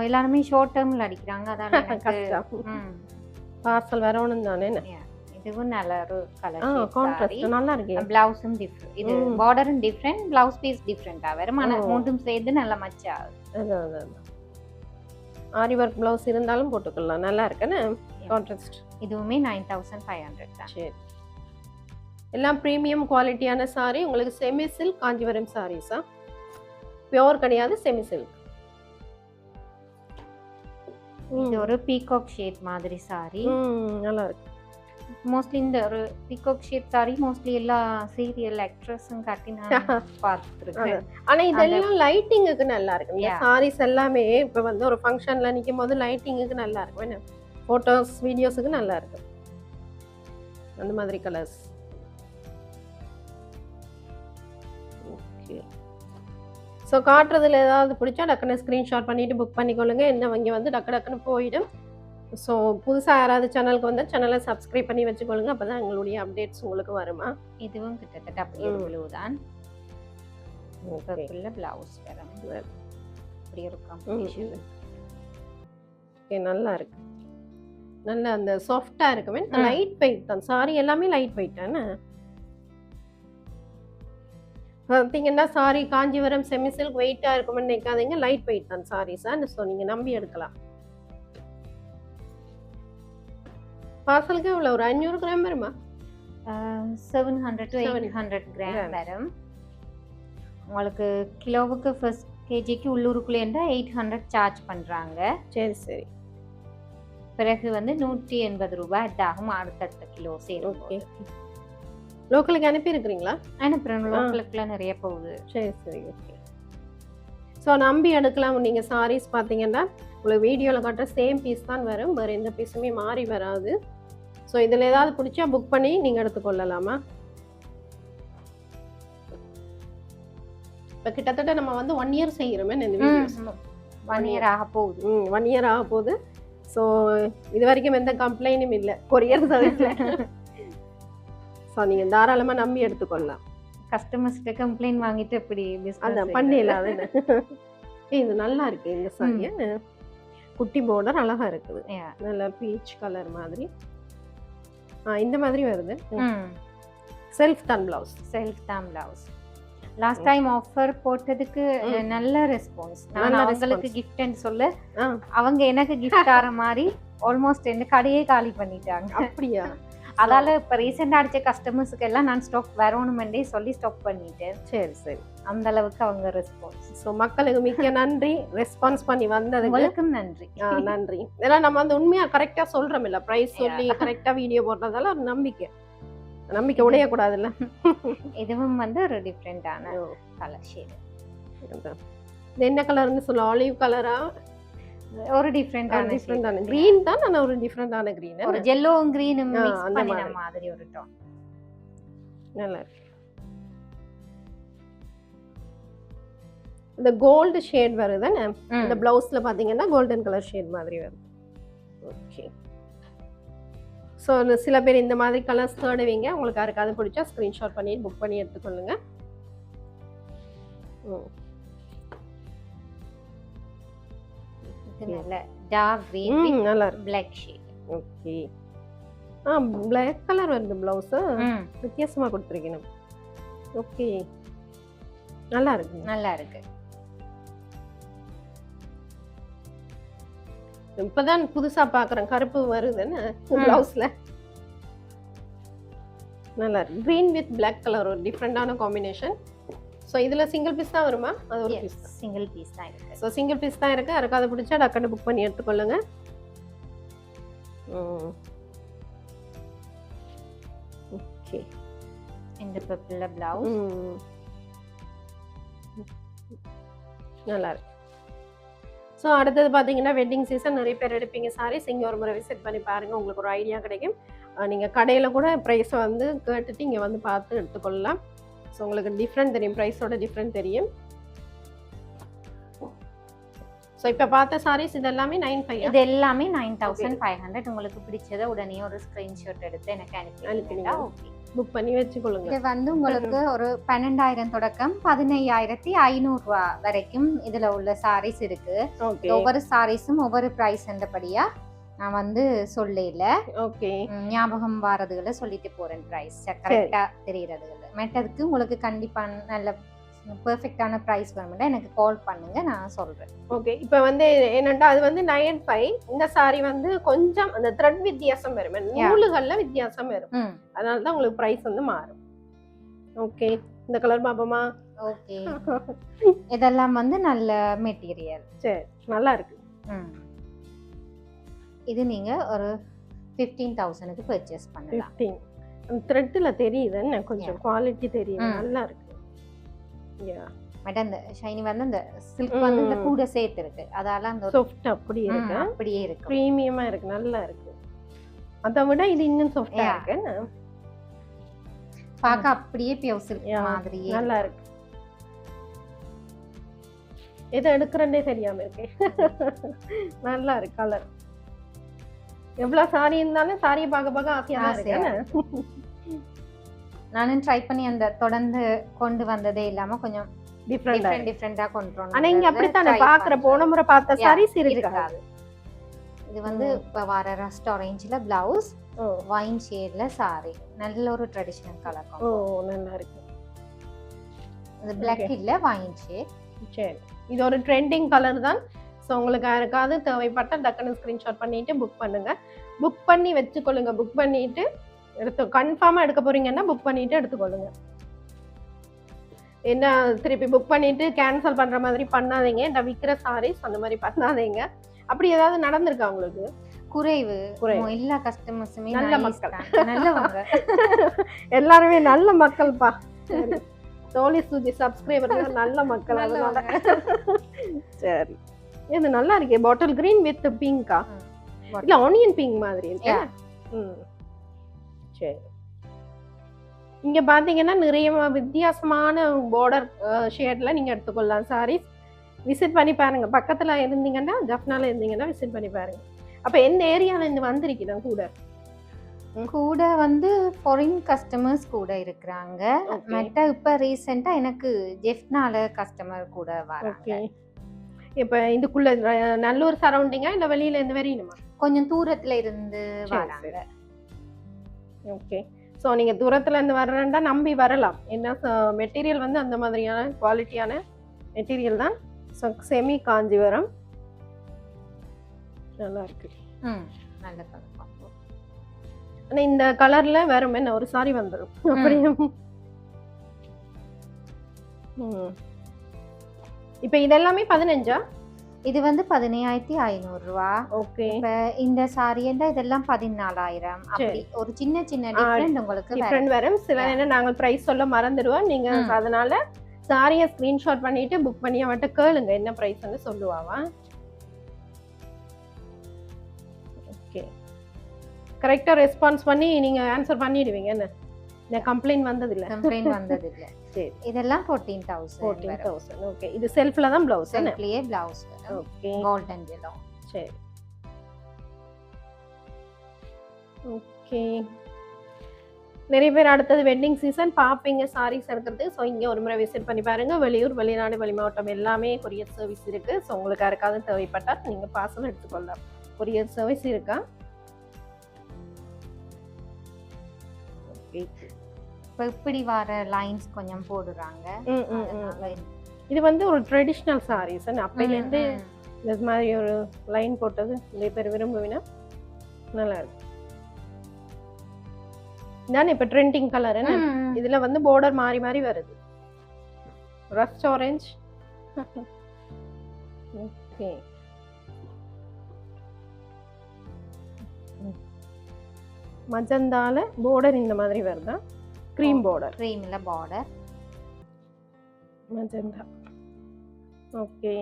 எல்லாருமே ஷார்ட் டேர்ம்ல அடிக்கிறாங்க, அதான் கஷ்டம். பார்சல் வரணும் தானே. இதுவும் நல்ல ஒரு கலர் கான்ட்ராஸ்ட் நல்லா இருக்கு. பிளவுஸும் டிஃபரெண்ட், இது பார்டரும் டிஃபரெண்ட், பிளவுஸ் பீஸ் டிஃபரெண்டா வரும். ஆனா மூண்டும் சேர்ந்து நல்ல மச்சா. அதான் ஆரி ஒர்க் பிளவுஸ் இருந்தாலும் போட்டுக்கலாம், நல்லா இருக்குன்னு. கான்ட்ராஸ்ட் இதுவுமே 9500 தான். சரி எல்லாம் பிரீமியம் குவாலிட்டியான சாரி. உங்களுக்கு செமி சில்க் காஞ்சிபுரம் சாரீஸா? பியோர் கிடையாது, செமி சில்க். இது ஒரு பீகாக் ஷேட் மாதிரி சாரி, நல்லா இருக்கு. மோஸ்ட்லி இந்த ஒரு பீகாக் ஷேட் சாரி மோஸ்ட்லி எல்லா சீரியல் ஆக்ட்ரஸும் கட்டி நான் பார்த்துருக்கேன். ஆனா இதெல்லாம் லைட்டிங்குக்கு நல்லா இருக்கு. இந்த சாரீஸ் எல்லாமே இப்ப வந்து ஒரு ஃபங்க்ஷன்ல நிக்கும் போது லைட்டிங்குக்கு நல்லா இருக்கும். என்ன போட்டோஸ் வீடியோஸுக்கு நல்லா இருக்கு அந்த மாதிரி கலர்ஸ். ஓகே ஸோ காட்டுறதுல ஏதாவது பிடிச்சா டக்குன்னு ஸ்க்ரீன்ஷாட் பண்ணிட்டு புக் பண்ணிக்கொள்ளுங்க. என்ன இங்கே வந்து டக்கு டக்குன்னு போயிடும். ஸோ புதுசாக யாராவது சேனலுக்கு வந்து சேனலை சப்ஸ்கிரைப் பண்ணி வச்சுக்கொள்ளுங்க, அப்போ தான் எங்களுடைய அப்டேட்ஸ் உங்களுக்கு வருமா. இதுவும் கிட்டத்தட்ட அப்படியே ப்ளூ தான். பர்பிள்ல பிளவுஸ் வரும். அப்படி ஒரு காம்பினேஷன். ஓகே நல்லா இருக்கு, நல்ல அந்த சாஃப்டாக இருக்குமே. லைட் வெயிட் தான் சாரி, எல்லாமே லைட் வெயிட் தானே. பார்த்தீங்கன்னா சாரி காஞ்சிபுரம் செமி சில்க் வெயிட்டாக இருக்கும்னு நினைக்காதீங்க, லைட் வெயிட் தான் சாரீஸாக. ஸோ நீங்கள் நம்பி எடுக்கலாம். பார்சலுக்கு இவ்வளோ ஒரு 500 கிராம் வருமா? 700 to 800 கிராம் வரும். உங்களுக்கு கிலோவுக்கு ஃபர்ஸ்ட் கேஜிக்கு உள்ளூருக்குள்ளேண்டா 800 சார்ஜ் பண்ணுறாங்க. சரி சரி. பிறகு வந்து 180 ரூபாய் ஆகும் அடுத்தடுத்த கிலோ சேரும். ஓகே. லோக்கலுக்கு அனுப்பி இருக்கிறீங்களா? அனுப்புகிறோம், லோக்கலுக்குலாம் நிறைய போகுது. சரி சரி. ஓகே. ஸோ நம்பி எடுக்கலாம். நீங்கள் சாரீஸ் பார்த்தீங்கன்னா உங்களுக்கு வீடியோவில் காட்டுற சேம் பீஸ் தான் வரும், வேறு எந்த பீஸுமே மாறி வராது. ஸோ இதில் ஏதாவது பிடிச்சா புக் பண்ணி நீங்கள் எடுத்துக்கொள்ளலாமா? இப்போ கிட்டத்தட்ட நம்ம வந்து 1 இயர் செய்கிறோமே இந்த வீடியோஸ். 1 இயர் ஆக போகுது. 1 இயர் ஆக போகுது. ஸோ இது வரைக்கும் எந்த கம்ப்ளைண்ட்டும் இல்லை கொரியர் சர்வீஸில். ஸோ நீங்கள் தாராளமாக நம்பி எடுத்துக்கொள்ளலாம். கஸ்டமர்ஸ்கிட்ட கம்ப்ளைண்ட் வாங்கிட்டு இப்படி அதான் பண்ணிடலாம். இது நல்லா இருக்கு இந்த சாரியை. குட்டி பார்டர் அழகா இருக்குது, நல்ல பீச் கலர் மாதிரி. இந்த மாதிரி வருது. செல்ஃப் தான் பிளவுஸ். செல்ஃப் தான் பிளவுஸ். லாஸ்ட் டைம் ஆஃபர் போட்டதுக்கு நல்ல ரெஸ்பான்ஸ். நான் அவங்களுக்கு கிஃப்ட்னு சொல்ல அவங்க எனக்கு கிஃப்ட் ஆற மாதிரி ஆல்மோஸ்ட் என்ன கடையே காலி பண்ணிட்டாங்க. அப்படியா? அதால இப்போ ரீசெண்டாக அடித்த கஸ்டமர்ஸுக்கு எல்லாம் நான் ஸ்டாக் வரணுமெண்டே சொல்லி ஸ்டாப் பண்ணிட்டேன். சரி சரி. அந்த அளவுக்கு அவங்க ரெஸ்பான்ஸ். ஸோ மக்களுக்கு மிக்க நன்றி ரெஸ்பான்ஸ் பண்ணி வந்ததுக்கு. உங்களுக்கும் நன்றி. நன்றி. ஏன்னா நம்ம வந்து உண்மையாக கரெக்டாக சொல்கிறோம் இல்லை, ப்ரைஸ் சொல்லி கரெக்டாக வீடியோ போடுறதால ஒரு நம்பிக்கை உடையக்கூடாதுல்ல. இதுவும் வந்து ஒரு டிஃப்ரெண்டான கலர் ஷேடு. இது என்ன கலர்னு சொல்ல? ஆலிவ் கலரா? ஒரு டிஃப்ரெண்டான கிரீன் தான், ஆனா ஒரு டிஃப்ரெண்டான கிரீன், ஒரு yellow green மிக்ஸ் பண்ணின மாதிரி ஒரு டோன். நல்லா இருக்கு. இந்த கோல்ட் ஷேட் வருதுன்னு இந்த பிளவுஸ்ல பாத்தீங்கன்னா கோல்டன் கலர் ஷேட் மாதிரி வருது. ஓகே. ஸோ சில பேர் இந்த மாதிரி கலர்ஸ் தேடுவீங்க, உங்களுக்கு யாருக்காவது பிடிச்சா ஸ்க்ரீன்ஷாட் பண்ணி புக் பண்ணி எடுத்துக்கொள்ளுங்க. நல்ல டார்க் கிரீன் நல்லா இருக்கு. Black shade. Okay. Black colour வருது பிளவுஸ், வித்தியாசமா கொடுத்துருக்கீங்க. ஓகே, நல்லா இருக்கு. நல்லா இருக்கு. இப்பதான் புதுசா பாக்குறேன், கருப்பு வருதுன்னு பிளவுஸ்ல. நல்லா இருக்கு. கிரீன் வித் Black கலர் ஒரு டிஃப்ரெண்டான காம்பினேஷன். ஸோ இதில் சிங்கிள் பீஸ் தான் வருமா? அது ஒரு பீஸ், சிங்கிள் பீஸ் தான் இருக்குது. ஸோ சிங்கிள் பீஸ் தான் இருக்குது. யாருக்காவது பிடிச்சா டக்குன்னு புக் பண்ணி எடுத்துக்கொள்ளுங்க. ஓகே. இந்த பர்பிள் பிளவுஸ் நல்லா இருக்கு. ஸோ அடுத்தது பார்த்தீங்கன்னா வெட்டிங் சீசன் நிறைய பேர் எடுப்பீங்க சாரீஸ். இங்கே ஒரு முறை விசிட் பண்ணி பாருங்கள், உங்களுக்கு ஒரு ஐடியா கிடைக்கும். நீங்கள் கடையில் கூட ப்ரைஸை வந்து கேட்டுட்டு இங்கே வந்து பார்த்து எடுத்துக்கொள்ளலாம். ஸோ உங்களுக்கு டிஃப்ரெண்ட் தெரியும், ப்ரைஸோட டிஃப்ரெண்ட் தெரியும். ஸோ இப்போ பார்த்த சாரீஸ் இது எல்லாமே 9500. இது எல்லாமே 9500. உங்களுக்கு பிடிச்சதை உடனே ஒரு ஸ்க்ரீன்ஷாட் எடுத்து எனக்கு அனுப்பினீங்கன்னா ஓகே, புக் பண்ணி வச்சுக்கொள்ளுங்க. இது வந்து உங்களுக்கு ஒரு 12000 தொடக்கம் 15500 வரைக்கும் இதில் உள்ள சாரீஸ் இருக்கு. ஒவ்வொரு சாரீஸும் ஒவ்வொரு ப்ரைஸ் என்றபடியா நான் வந்து சொல்லல. ஓகே, ஞாபகம் வாரதுகளை சொல்லிட்டு போறேன், ப்ரைஸ் கரெக்டா தெரியறதுல. மெட்டதுக்கு உங்களுக்கு கண்டிப்பா நல்ல பெர்ஃபெக்டான ப்ரைஸ் வேணும்னா எனக்கு கால் பண்ணுங்க, நான் சொல்றேன். ஓகே. இப்போ வந்து என்னன்னா அது வந்து 95. இந்த சாரி வந்து கொஞ்சம் அந்த த்ரெட் வித்தியாசம் வரும், நூலுகள்ல வித்தியாசம் வரும், அதனால தான் உங்களுக்கு ப்ரைஸ் வந்து மாறும். ஓகே, இந்த கலர் பாப்போமா? ஓகே. இதெல்லாம் வந்து நல்ல மெட்டீரியல். சரி, நல்லா இருக்கு. இது நீங்க ஒரு 15000க்கு பர்ச்சேஸ் பண்ணலாம். 15. அந்த த்ரெட்ல தெரியுது, கொஞ்சம் குவாலிட்டி தெரியுது, நல்லா இருக்கு. பட் அந்த ஷைனி வந்து அந்த சில்க் வந்து இந்த கூட சேர்த்து இருக்கு, அதால அந்த சாஃப்ட் அப்படியே இருக்கு, அப்படியே இருக்கு, பிரீமியமா இருக்கு, நல்லா இருக்கு. அதை விட இது இன்னும் சாஃப்டா இருக்கு, பார்க்க அப்படியே பியூர் சில்க் மாதிரியே நல்லா இருக்கு. எதை எடுக்கிறேன்னே தெரியாம இருக்கு. நல்லா இருக்கு கலர். எவ்வளவு சாரி இருந்தாலும் சாரியை பார்க்க ஆசையா தான் இருக்கு. நானும் ட்ரை பண்ணி அந்த தொடர்ந்து கொண்டு வந்ததே இல்லாம கொஞ்சம் டிஃபரெண்டா கொண்டு வந்தோம். ஆனா இங்க அப்படித்தானே பாக்குற, போன முறை பார்த்த சாரீஸ் இருக்காது. இது வந்து இப்ப வர ரஸ்ட் ஆரஞ்சுல பிளவுஸ், வைன் ஷேட்ல சாரி, நல்ல ஒரு ட்ரெடிஷனல் கலர். ஓ, நல்லா இருக்கு. அது பிளாக் இல்ல வைன் ஷேட். சரி, இது ஒரு ட்ரெண்டிங் கலர் தான். ஸோ உங்களுக்கு யாருக்காவது தேவைப்பட்ட டக்குன்னு ஸ்க்ரீன்ஷாட் பண்ணிட்டு புக் பண்ணுங்க. புக் பண்ணி வச்சுக்கொள்ளுங்க. புக் பண்ணிட்டு கன்ஃபார்மாக எடுக்க போறீங்கன்னா புக் பண்ணிட்டு எடுத்துக்கொள்ளுங்க. என்ன திருப்பி புக் பண்ணிட்டு கேன்சல் பண்ற மாதிரி பண்ணாதீங்க. இந்த விற்கிற சாரீஸ் அந்த மாதிரி பண்ணாதீங்க. அப்படி ஏதாவது நடந்திருக்கா உங்களுக்கு? குறைவு. எல்லா கஸ்டமர்ஸுமே நல்ல மக்கள், நல்லவங்க. எல்லாருமே நல்ல மக்கள்ப்பா. தோழி சுஜி சப்ஸ்கிரைபர் நல்ல மக்கள். அதனால சரி, இது நல்லா இருக்கே. பாட்டில் கிரீன் வித் பிங்கா? இல்ல ஆனியன் பிங்க் மாதிரி இருக்கு. சரி, இங்க பாத்தீங்கன்னா நிறைய வித்தியாசமான பார்டர் ஷேட்ல நீங்க எடுத்துக்கொள்ளலாம் சாரீஸ். விசிட் பண்ணி பாருங்க. பக்கத்துல இருந்தீங்கன்னா, ஜப்னால இருந்தீங்கன்னா விசிட் பண்ணி பாருங்க. அப்ப எந்த ஏரியால இருந்து வந்திருக்கீங்க கூட வந்து ஃபாரின் கஸ்டமர்ஸ் கூட இருக்கிறாங்க. மற்ற இப்ப ரீசெண்டா எனக்கு ஜெஃப்னால கஸ்டமர் கூட வராங்க. இப்ப இதுக்குள்ள நல்லூர் சரௌண்டிங்கா இல்ல வெளியில இருந்து வரணுமா? கொஞ்சம் தூரத்துல இருந்து வராங்க. ஓகே, ஸோ நீங்கள் தூரத்தில் இருந்து வர்றேன்டா நம்பி வரலாம். என்ன மெட்டீரியல் வந்து அந்த மாதிரியான குவாலிட்டியான மெட்டீரியல் தான். ஸோ செமி காஞ்சிவரம் நல்லா இருக்கு. நல்ல கலர். ஆனால் இந்த கலர்ல வேற என்ன ஒரு சாரி வந்துடும் அப்படியே. இப்போ இதெல்லாமே 15ஆ? இது வந்து 15,500 ரூபா. ஓகே, இப்ப இந்த சாரி இதெல்லாம் 14,000. அப்படி ஒரு சின்ன சின்ன டிஃபரெண்ட் உங்களுக்கு டிஃபரெண்ட் வரும். சில நேரம் நாங்கள் பிரைஸ் சொல்ல மறந்துடுவோம். நீங்க அதனால சாரியை ஸ்கிரீன்ஷாட் பண்ணிட்டு புக் பண்ணி அவன்கிட்ட கேளுங்க என்ன பிரைஸ்ன்னு சொல்லுவாவா. ஓகே, கரெக்டா ரெஸ்பான்ஸ் பண்ணி நீங்க ஆன்சர் பண்ணிடுவீங்க. என்ன கம்ப்ளைண்ட் வந்தது இல்ல? கம்ப்ளைண்ட் வந்தது இல்ல. சரி, இதெல்லாம் 14,000. ஓகே, இது செல்ஃப்ல தான் ப்ளவுஸ். செல்ஃப்லயே ப்ளவுஸ். Okay, golden yellow. சரி, ஓகே. நிறைய பேர் அடுத்தது வெட்டிங் சீசன் பார்ப்பீங்க சாரீஸ் எடுக்கிறது. ஸோ இங்கே ஒரு முறை விசிட் பண்ணி பாருங்க. வெளியூர், வெளிநாடு, வெளி மாவட்டம் எல்லாமே கொரியர் சர்வீஸ் இருக்கு. ஸோ உங்களுக்கு யாருக்காவது தேவைப்பட்டால் நீங்க பார்சல் எடுத்துக்கொள்ளலாம். கொரியர் சர்வீஸ் இருக்கா? இப்போ இப்படி வர லைன்ஸ் கொஞ்சம் போடுறாங்க. இது வந்து ஒரு ட்ரெடிஷ்னல் சாரீஸ். அப்பையிலேருந்து இந்த மாதிரி ஒரு லைன் போட்டது நிறைய பேர் விரும்புவீனா நல்லா இருக்கு. இதானே இப்போ ட்ரெண்டிங் கலர். இதுல வந்து பார்டர் மாறி மாறி வருது. Rust orange. ஓகே, மஜந்தால பார்டர் இந்த மாதிரி வருதா? Cream border. க்ரீம்ல பார்டர் மஜந்தா. ஓகே,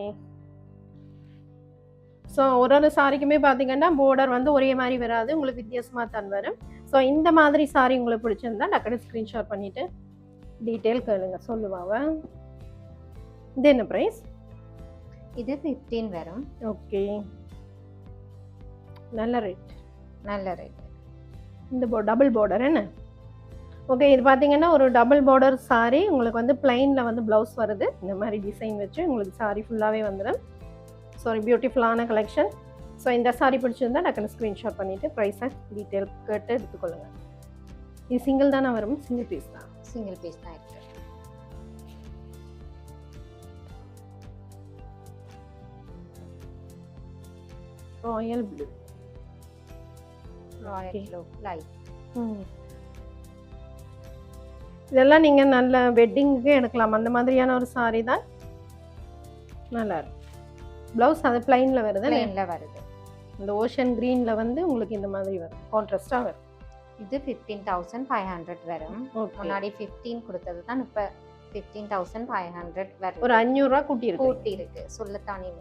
ஸோ ஒரு சாரிக்குமே பார்த்தீங்கன்னா பார்டர் வந்து ஒரே மாதிரி வராது, உங்களுக்கு வித்தியாசமாக தான் வரும். ஸோ இந்த மாதிரி சாரி உங்களுக்கு பிடிச்சிருந்தா டக்குனு ஸ்க்ரீன்ஷாட் பண்ணிட்டு டீட்டெயில் கேளுங்க, சொல்லுவாங்க. இது என்ன ப்ரைஸ்? இது 15 வரும். ஓகே, நல்ல ரேட். நல்ல ரேட். இந்த டபுள் பார்டர் என்ன? ஓகே, இது பார்த்தீங்கன்னா ஒரு டபுள் பார்டர் சாரி. உங்களுக்கு வந்து பிளைனில் வந்து ப்ளவுஸ் வருது. இந்த மாதிரி டிசைன் வச்சு உங்களுக்கு சாரி ஃபுல்லாகவே வந்துடும். ஸோ ஒரு பியூட்டிஃபுல்லான கலெக்ஷன். ஸோ இந்த சாரி பிடிச்சிருந்தா டக்குனு ஸ்க்ரீன்ஷாட் பண்ணிவிட்டு ப்ரைஸை டீட்டெயில் கேட்டு எடுத்துக்கொள்ளுங்க. இது சிங்கிள் தானே வரும்? சிங்கிள் பீஸ் தான். சிங்கிள் பீஸ் தான் இருக்கு. Royal blue. Royal blue light. இதெல்லாம் நீங்கள் நல்ல வெட்டிங்க்கு எடுக்கலாம். அந்த மாதிரியான ஒரு சாரி தான். நல்லா இருக்கும். ப்ளவுஸ் அது பிளைனில் வருது. பிளைனில் வருது. இந்த ஓஷன் க்ரீனில் வந்து உங்களுக்கு இந்த மாதிரி வரும், கான்ட்ராஸ்டாக வரும். இது 15,500 வரும். முன்னாடி 15 கொடுத்தது தான், இப்போ 15,500 வரும். ஒரு 500 ரூபா கூட்டி இருக்கு சொல்லத்தானே.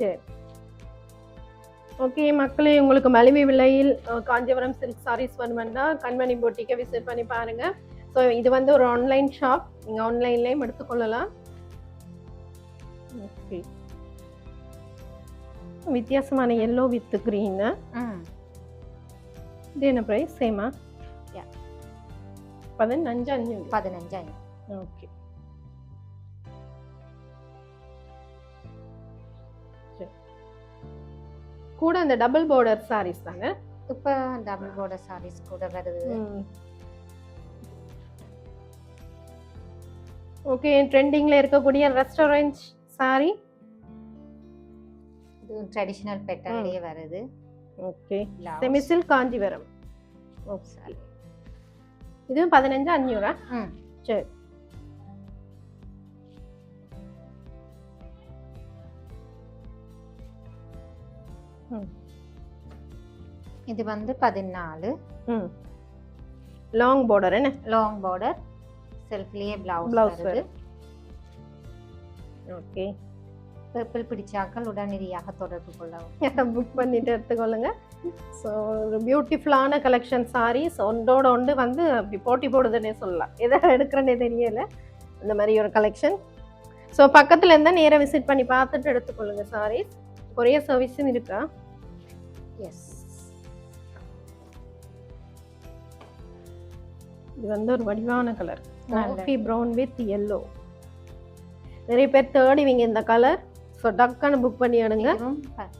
சரி, ஓகே மக்களே, உங்களுக்கு மலிவு விலையில் காஞ்சிபுரம் சில்க் சாரீஸ் வேணுமென்னா கண்மணி பொட்டிக்கை விசிட் பண்ணி பாருங்கள். ஸோ இது வந்து ஒரு ஆன்லைன் ஷாப், நீங்கள் ஆன்லைன்லேயும் எடுத்துக்கொள்ளலாம். ஓகே, வித்தியாசமான எல்லோ வித் கிரீன். இது என்ன ப்ரைஸ்? சேமா? 15,500. ஓகே, கூட அந்த டபுள் பார்டர் சாரீஸ் தாங்க. இப்போ டபுள் பார்டர் சாரீஸ் கூட வருது. ஓகே, ட்ரெண்டிங்ல இருக்கக்கூடிய ரெஸ்டாரண்ட் சாரி. இது ட்ரெடிஷனல் பேட்டர்ன்லயே வருது. Okay, semi silk Kanchivaram. Okay, இது 15,500. சரி. இது வந்து 14. லாங் பார்டர் என்ன? லாங் பார்டர், செல்ஃப்லயே பிளவுஸ் வருது. ஓகே, பர்பிள் பிடிச்சாக்கள் உடனடியாக தொடர்பு கொள்ளவும். புக் பண்ணிட்டு எடுத்துக்கொள்ளுங்க. ஸோ ஒரு பியூட்டிஃபுல்லான கலெக்ஷன் சாரீஸ் ஒன்றோட ஒன்று வந்து அப்படி போட்டி போடுதுன்னே சொல்லலாம். எதை எடுக்கிறேன்னே தெரியல, அந்த மாதிரி ஒரு கலெக்ஷன். ஸோ பக்கத்தில் இருந்தால் நேராக விசிட் பண்ணி பார்த்துட்டு எடுத்துக்கொள்ளுங்க சாரீஸ். கொரியர் சர்வீஸும் இருக்கா? எஸ். இது வந்து ஒரு வடிவான colour, coffee brown with yellow. நிறைய பேர் தேடிவிங்க இந்த கலர். ஸோ டக்குன்னு புக் பண்ணி எடுங்க.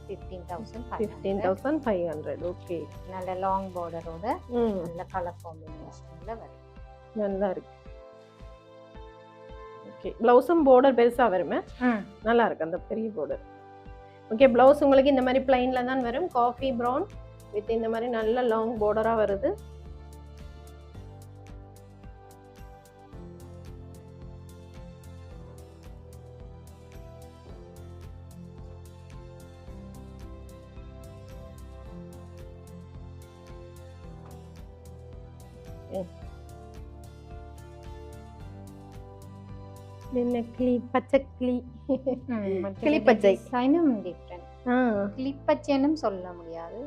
15,500. ஓகே, நல்ல லாங் பார்டரோட நல்ல கலர் காம்பினேஷன்ல வரும். நல்லா இருக்கு. ஓகே, ப்ளவுஸும் பார்டர் பெருசாக வருமே, நல்லா இருக்கு அந்த பெரிய பார்டர். ஓகே, ப்ளவுஸ் உங்களுக்கு இந்த மாதிரி பிளைன்ல தான் வரும். காஃபி ப்ரௌன் வித் இந்த மாதிரி நல்ல லாங் பார்டராக வருது. என்ன கிளி பச்சை கிளி, கிளி பச்சை டிசைனும் டிஃபரண்ட். கிளி பச்சைன்னு சொல்ல முடியாது,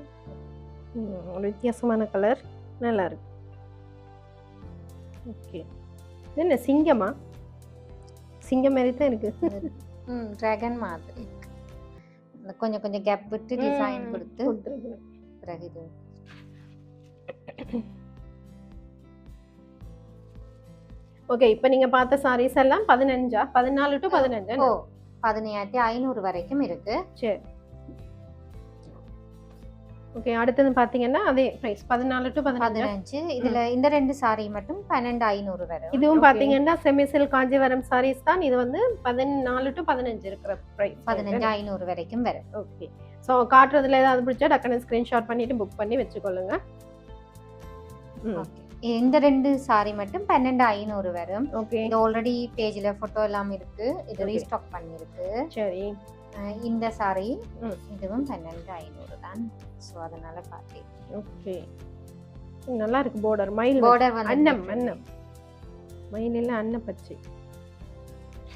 ஒரு வித்தியாசமான கலர், நல்லா இருக்கு. ஓகே, என்ன சிங்கமா? சிங்கம் மாதிரி தான் இருக்கு. டிராகன் மாதிரி கொஞ்சம் கொஞ்சம் கேப் விட்டு டிசைன் கொடுத்து பிறகு இது. ஓகே, இப்போ நீங்க பார்த்த சாரீஸ் எல்லாம் 15, 14 to 15. ஓ, 15,500 வரைக்கும் இருக்கு. சரி. ஓகே, அடுத்தது பாத்தீங்கன்னா அதே பிரைஸ் 14 to 15. இதுல இந்த ரெண்டு சாரி மட்டும் 12,500 வரும். இதுவும் பாத்தீங்கன்னா செமி சில்க் காஞ்சிவரம் சாரீஸ் தான். இது வந்து 14 to 15 இருக்கிற பிரைஸ், 15,500 வரைக்கும் வரும். ஓகே, ஸோ காட்டுறதுல ஏதாவது பிடிச்சா டக்குன்னு ஸ்கிரீன்ஷாட் பண்ணிட்டு புக் பண்ணி வச்சுக்கொள்ளுங்க. ஓகே, இந்த ரெண்டு சாரி மட்டும் 12,500 வரும். ஓகே, இது ஆல்ரெடி பேஜ்ல போட்டோ எல்லாம் இருக்கு, இது ரீஸ்டாக் பண்ணிருக்கு. சரி. இந்த சாரி இதுவும் 12,500 தான். சோ அதனால பாத்தேன். ஓகே, நல்லா இருக்கு பார்டர். மயில் பார்டர் வந்து அன்னம் மயில் இல்ல அன்ன பச்சை.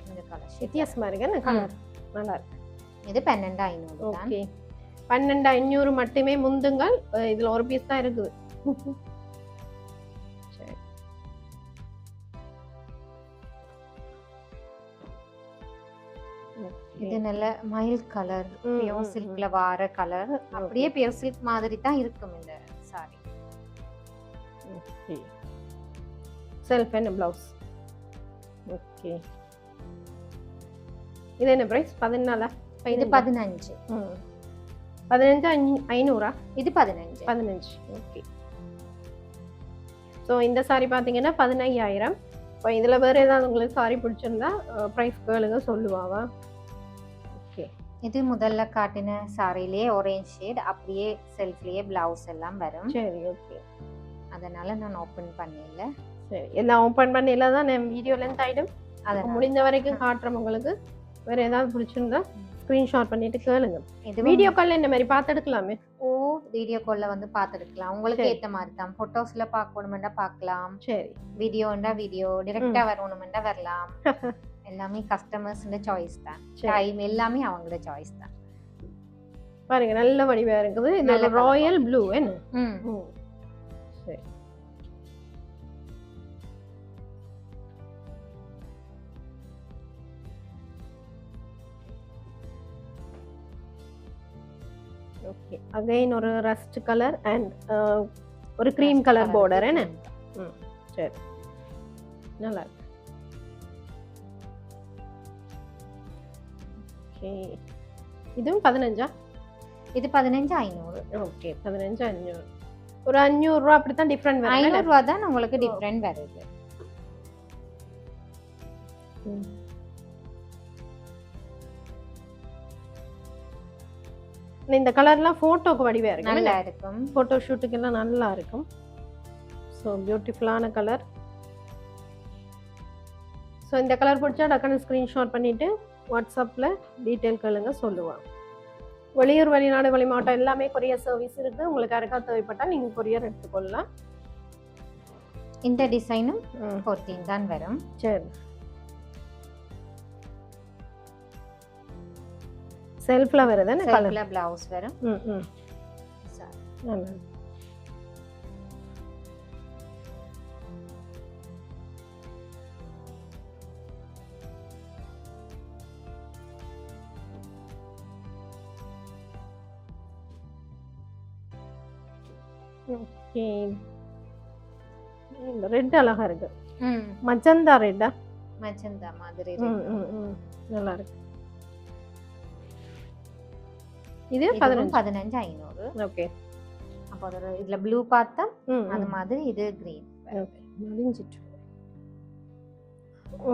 இந்த கலர் வித்தியாசமா இருக்கு அந்த கலர், நல்லா இருக்கு. இது 12,500 தான். ஓகே, 12,500 மட்டுமே முந்துங்கள். இதுல ஒரு பீஸ் தான் இருக்குது. இது நல்ல மயில் கலர், பியூர் சில்க்ல வார கலர். அப்படியே பியூர் சில்க் மாதிரி தான் இருக்கும் இந்த sorry. Okay, self and blouse. Okay, இது என்ன பிரைஸ்? 14. இது 15. 15,500. இது 15. ஓகே, ஸோ இந்த சாரி பார்த்தீங்கன்னா 15,000. இப்போ இதில் வேறு ஏதாவது உங்களுக்கு சாரி பிடிச்சிருந்தா ப்ரைஸ் கேளுங்க, சொல்லுவாவா? ஓகே, இது முதல்ல காட்டின சாரிலேயே ஆரஞ்சு ஷேட், அப்படியே செல்ஃப்லேயே பிளவுஸ் எல்லாம் வரும். சரி. ஓகே, அதனால நான் ஓப்பன் பண்ணல. சரி, எல்லாம் ஓப்பன் பண்ணல தான் நான் வீடியோ லென்த் ஆகிடும். அதை முடிந்த வரைக்கும் காட்டுறோம். உங்களுக்கு வேறு ஏதாவது பிடிச்சிருந்தா ஸ்க்ரீன்ஷாட் பண்ணிட்டு கேளுங்க. வீடியோ காலில் இந்த மாதிரி பார்த்து எடுக்கலாமே. ஓ, வீடியோ காலில் வந்து பார்த்துருக்கலாம். உங்களுக்கு ஏற்ற மாதிரி தான். ஃபோட்டோஸில் பார்க்கணுமெண்டா பார்க்கலாம். சரி, வீடியோண்டா வீடியோ, டிரெக்டாக வரணுமெண்டா வரலாம். எல்லாமே கஸ்டமர்ஸோட சாய்ஸ் தான். டைம் எல்லாமே அவங்களோட சாய்ஸ் தான். பாருங்க, நல்ல வடிவா இருக்குது. இது ராயல் ப்ளூ என்ன? சரி. ஓகே, அகைன் ஒரு ரஸ்ட் கலர் அண்ட் ஒரு க்ரீம் கலர் பார்டர் என்ன? சரி, நல்லா இருக்கு. ஓகே, இதுவும் 15. இது 15,500. ஓகே, 15,500. ஒரு 500 ரூபா அப்படித்தான் டிஃபரெண்ட் வரும். 500 ரூபா தான் உங்களுக்கு டிஃபரெண்ட் வருது. இந்த கலர்லாம் ஃபோட்டோக்கு வடிவா இருக்கு. நல்லா இருக்கும். ஃபோட்டோ ஷூட்டுக்கெல்லாம் நல்லா இருக்கும். ஸோ பியூட்டிஃபுல்லான கலர். ஸோ இந்த கலர் பிடிச்சா டக்குன்னு ஸ்க்ரீன்ஷாட் பண்ணிவிட்டு வாட்ஸ்அப்பில் டீட்டெயில் கேளுங்க சொல்லுவான். வெளியூர் வெளிநாடு வெளிமாவட்டம் எல்லாமே கொரியர் சர்வீஸ் இருக்குது. உங்களுக்கு யாருக்காவது தேவைப்பட்டால் நீங்கள் கொரியர் எடுத்துக்கொள்ளலாம். இந்த டிசைனும் 14 தான் வரும். சரி, செல்ஃபில் வருதுன்னு செல்ஃபில் ப்ளவுஸ் வரும். நல்லா ஓகே. இந்த ரெட் அழகா இருக்கு. மஜந்தா ரெட்டா? மஜந்தா மாதிரி நல்லா இருக்கு. இது 15,500. ஓகே. அப்போ இதுல ப்ளூ பார்த்தா அது மாதிரி இது கிரீன். ஓகே, முடிஞ்சிட்டு.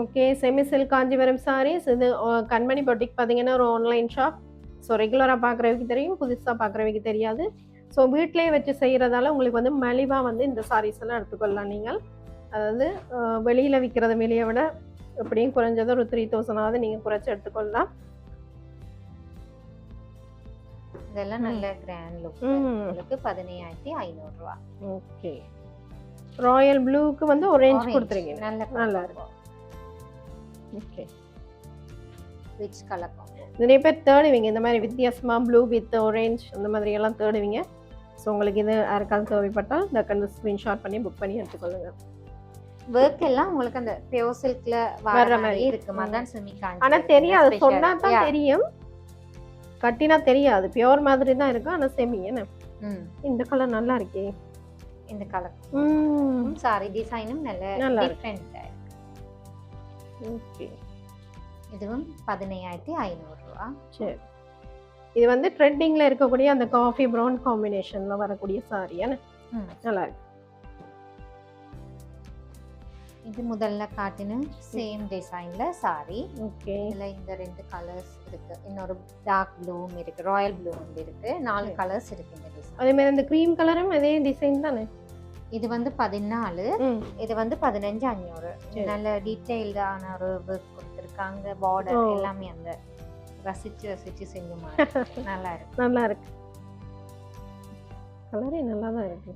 Okay, semi silk Kanchipuram saris. இது கண்மணி பொட்டிக் பார்த்தீங்கன்னா ஒரு ஆன்லைன் ஷாப். ஸோ ரெகுலராக பார்க்குறவங்களுக்கு தெரியும், புதுசாக பார்க்குறவங்களுக்கு தெரியாது. ஸோ வீட்டிலேயே வச்சு செய்கிறதால உங்களுக்கு வந்து மலிவாக வந்து இந்த சாரீஸ் எல்லாம் எடுத்துக்கொள்ளலாம். நீங்கள் அதாவது வெளியில் விற்கிறத விலையை விட எப்படியும் குறைஞ்சது ஒரு 3,000 நீங்கள் குறைச்சி எடுத்துக்கொள்ளலாம். இதெல்லாம் நல்ல கிராண்ட் லுக். உங்களுக்கு 15,500 ரூபா. ஓகே. ராயல் ப்ளூக்கு வந்து ஆரஞ்சு கொடுத்துறீங்க. நல்லா இருக்கும். Okay, rich colour. நிறைய பேர் தேடுவீங்க இந்த மாதிரி வித்தியாசமாக ப்ளூ வித் ஆரஞ்சு அந்த மாதிரி எல்லாம் தேடுவீங்க. ஸோ உங்களுக்கு இது யாருக்காவது தேவைப்பட்டால் இந்த ஸ்க்ரீன்ஷாட் பண்ணி புக் பண்ணி எடுத்துக்கொள்ளுங்க. ஒர்க் எல்லாம் உங்களுக்கு அந்த பியூர் சில்க்ல வர மாதிரி இருக்கு. மதான் செமி காஞ்சி. ஆனா தெரியாது, சொன்னா தான் தெரியும், கட்டினா தெரியாது. பியூர் மாதிரி தான் இருக்கும், ஆனா செமி. என்ன இந்த கலர் நல்லா இருக்கே. இந்த கலர் சாரி டிசைனும் நல்ல டிஃபரெண்டா இருக்கு. ஓகே, இதுவும் 15,500 ரூபா. சரி, இது வந்து ட்ரெண்டிங்ல இருக்கக்கூடிய அந்த காஃபி ப்ரௌன் காம்பினேஷன்ல வரக்கூடிய சாரி. நல்லா இருக்கு. இது முதல்ல காட்டின சேம் டிசைன்ல சாரி. ஓகே, இதுல இந்த 2 கலர்ஸ் இருக்கு. இன்னொரு டார்க் ப்ளூவும் இருக்கு, ராயல் ப்ளூவும் இருக்கு. 4 கலர்ஸ் இருக்கு இந்த டிசைன். அதே மாதிரி இந்த க்ரீம் கலரும் அதே டிசைன் தானே? இது வந்து 14, இது வந்து 15,500. நல்ல டீடைல்டான ஒரு ஒர்க் கொடுத்திருக்காங்க. பார்டர் எல்லாமே அந்த ரசிச்சு செஞ்ச மாதிரி நல்லா இருக்கு. நல்லா இருக்கு, கலரே நல்லா தான் இருக்கு.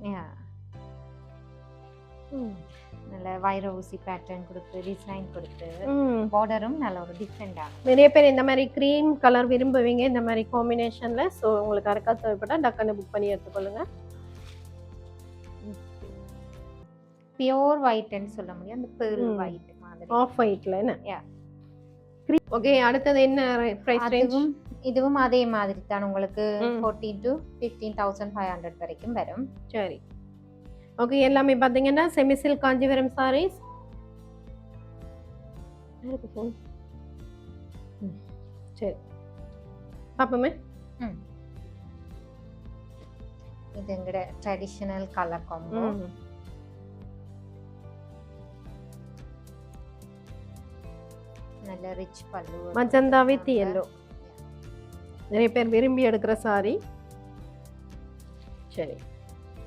நல்ல வைர ஊசி பேட்டர்ன் கொடுத்து டிசைன் கொடுத்து பார்டரும் நல்ல ஒரு டிஃபரெண்டான. நிறைய பேர் இந்த மாதிரி க்ரீம் கலர் விரும்புவீங்க இந்த மாதிரி காம்பினேஷன்ல. ஸோ உங்களுக்கு யாருக்காவது தேவைப்பட்டா டக்குன்னு புக் பண்ணி எடுத்துக்கொள்ளுங்க. பியூர் ஒயிட்னு சொல்ல முடியும், அந்த pearl white மாதிரி. ஆஃப் ஒயிட்ல என்ன? ஓகே, அடுத்தது என்ன பிரைஸ் ரேஞ்ச்? இதுவும் அதே மாதிரி தான் உங்களுக்கு 14,000 to 15,500 வரைக்கும் வரும். சரி, ஓகே. எல்லாமே பாத்தீங்கன்னா செமி சில்க் காஞ்சிபுரம் சாரீஸ். சரி, பாப்போமே. இது எங்கட ட்ரெடிஷனல் கலர் காம்போ. நல்ல ரிச் பல்லு, மஜந்தா வித் yellow. நிறைய பேர் விரும்பி எடுக்கிற சாரி. சரி,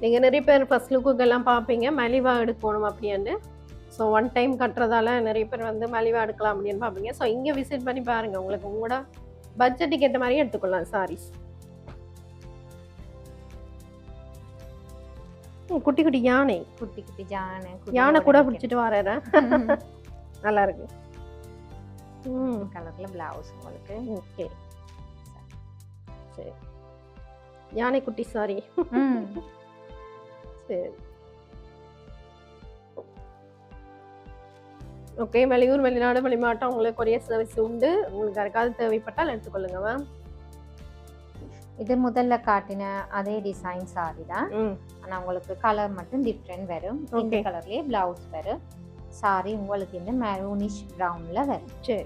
நீங்கள் நிறைய பேர் ஃபர்ஸ்ட் லுக்குக்கெல்லாம் பார்ப்பீங்க மலிவா எடுக்கணும் அப்படின்னு. ஸோ ஒன் டைம் கட்டுறதால நிறைய பேர் வந்து மலிவா எடுக்கலாம் அப்படின்னு பார்ப்பீங்க. ஸோ இங்கே விசிட் பண்ணி பாருங்கள், உங்களுக்கு உங்களோட பட்ஜெட்டுக்கு ஏற்ற மாதிரி எடுத்துக்கொள்ளலாம் சாரீஸ். குட்டி குட்டி யானை, குட்டி குட்டி யானை கூட பிடிச்சிட்டு வரேன். நல்லா இருக்கு. கலர்ல பிளவுஸ் உங்களுக்கு. ஓகே, சரி, யானை குட்டி சாரி. சரி, ஓகே. வெளியூர் வெளிநாடு வெளிமாட்டம் உங்களுக்கு கொரியர் சர்வீஸ் உண்டு. உங்களுக்கு யாருக்காவது தேவைப்பட்டால் எடுத்துக்கொள்ளுங்க மேம். இது முதல்ல காட்டின அதே டிசைன் சாரி தான், ஆனா உங்களுக்கு கலர் மட்டும் டிஃப்ரெண்ட் வரும். இந்த கலர்லயே பிளவுஸ் வரும். சாரி உங்களுக்கு இந்த மெரூனிஷ் பிரவுன்ல வரும். சரி,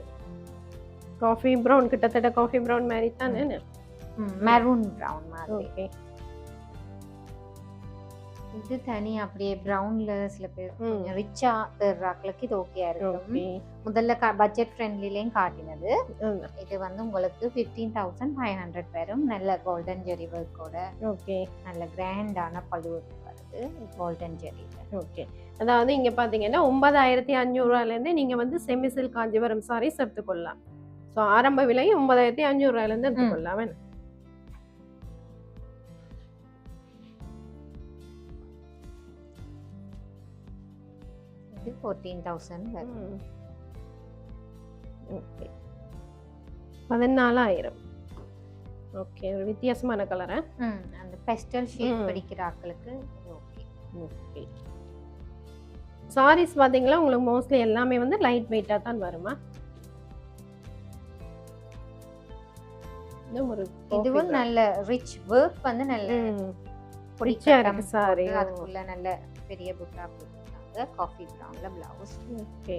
காஃபி பிரவுன், கிட்டத்தட்ட காஃபி பிரவுன் மாதிரி தானே? மெரூன் பிரவுன் மாதிரி. ஓகே, இது தனி அப்படியே ப்ரௌன்ல சில பேர் ம். கொஞ்சம் ரிச்சா தேடுறாக்களுக்கு இது ஓகேயா இருக்கும். ஓகே. முதல்ல பட்ஜெட் ஃப்ரெண்ட்லிலையும் காட்டினது. ம். இது வந்து உங்களுக்கு 15,500 வரும். நல்ல கோல்டன் ஜெரி ஒர்க்கோட ஓகே. நல்ல கிராண்டான பல்லு வருது கோல்டன் ஜெரியில. ஓகே. அதாவது இங்க பாத்தீங்கன்னா 9,500 ரூபாயிலேருந்து நீங்க வந்து செமி சில்க் காஞ்சிபுரம் சாரீஸ் எடுத்துக்கொள்ளலாம். ஸோ ஆரம்ப விலை 9,500 ரூபாயிலேருந்து எடுத்துக்கொள்ளலாம். வேணும். இது 14,000 வரும். ம். ஓகே. 14,000. ஓகே. ஒரு வித்தியாசமான கலரா? அந்த பெஸ்டல் ஷேட் ம். படிக்கிற ஆட்களுக்கு இது ஓகே. ஓகே. சாரீஸ் பாத்தீங்களா உங்களுக்கு மோஸ்ட்லி எல்லாமே வந்து லைட் வெயிட்டா தான் வருமா? இது ஒரு இதுவும் நல்ல ரிச் ஒர்க் வந்து நல்ல ரிச்சா இருக்கு சாரி. அதுக்குள்ள நல்ல பெரிய புட்டா போட்டுருக்காங்க. காஃபி ப்ரவுன்ல பிளவுஸ். ஓகே.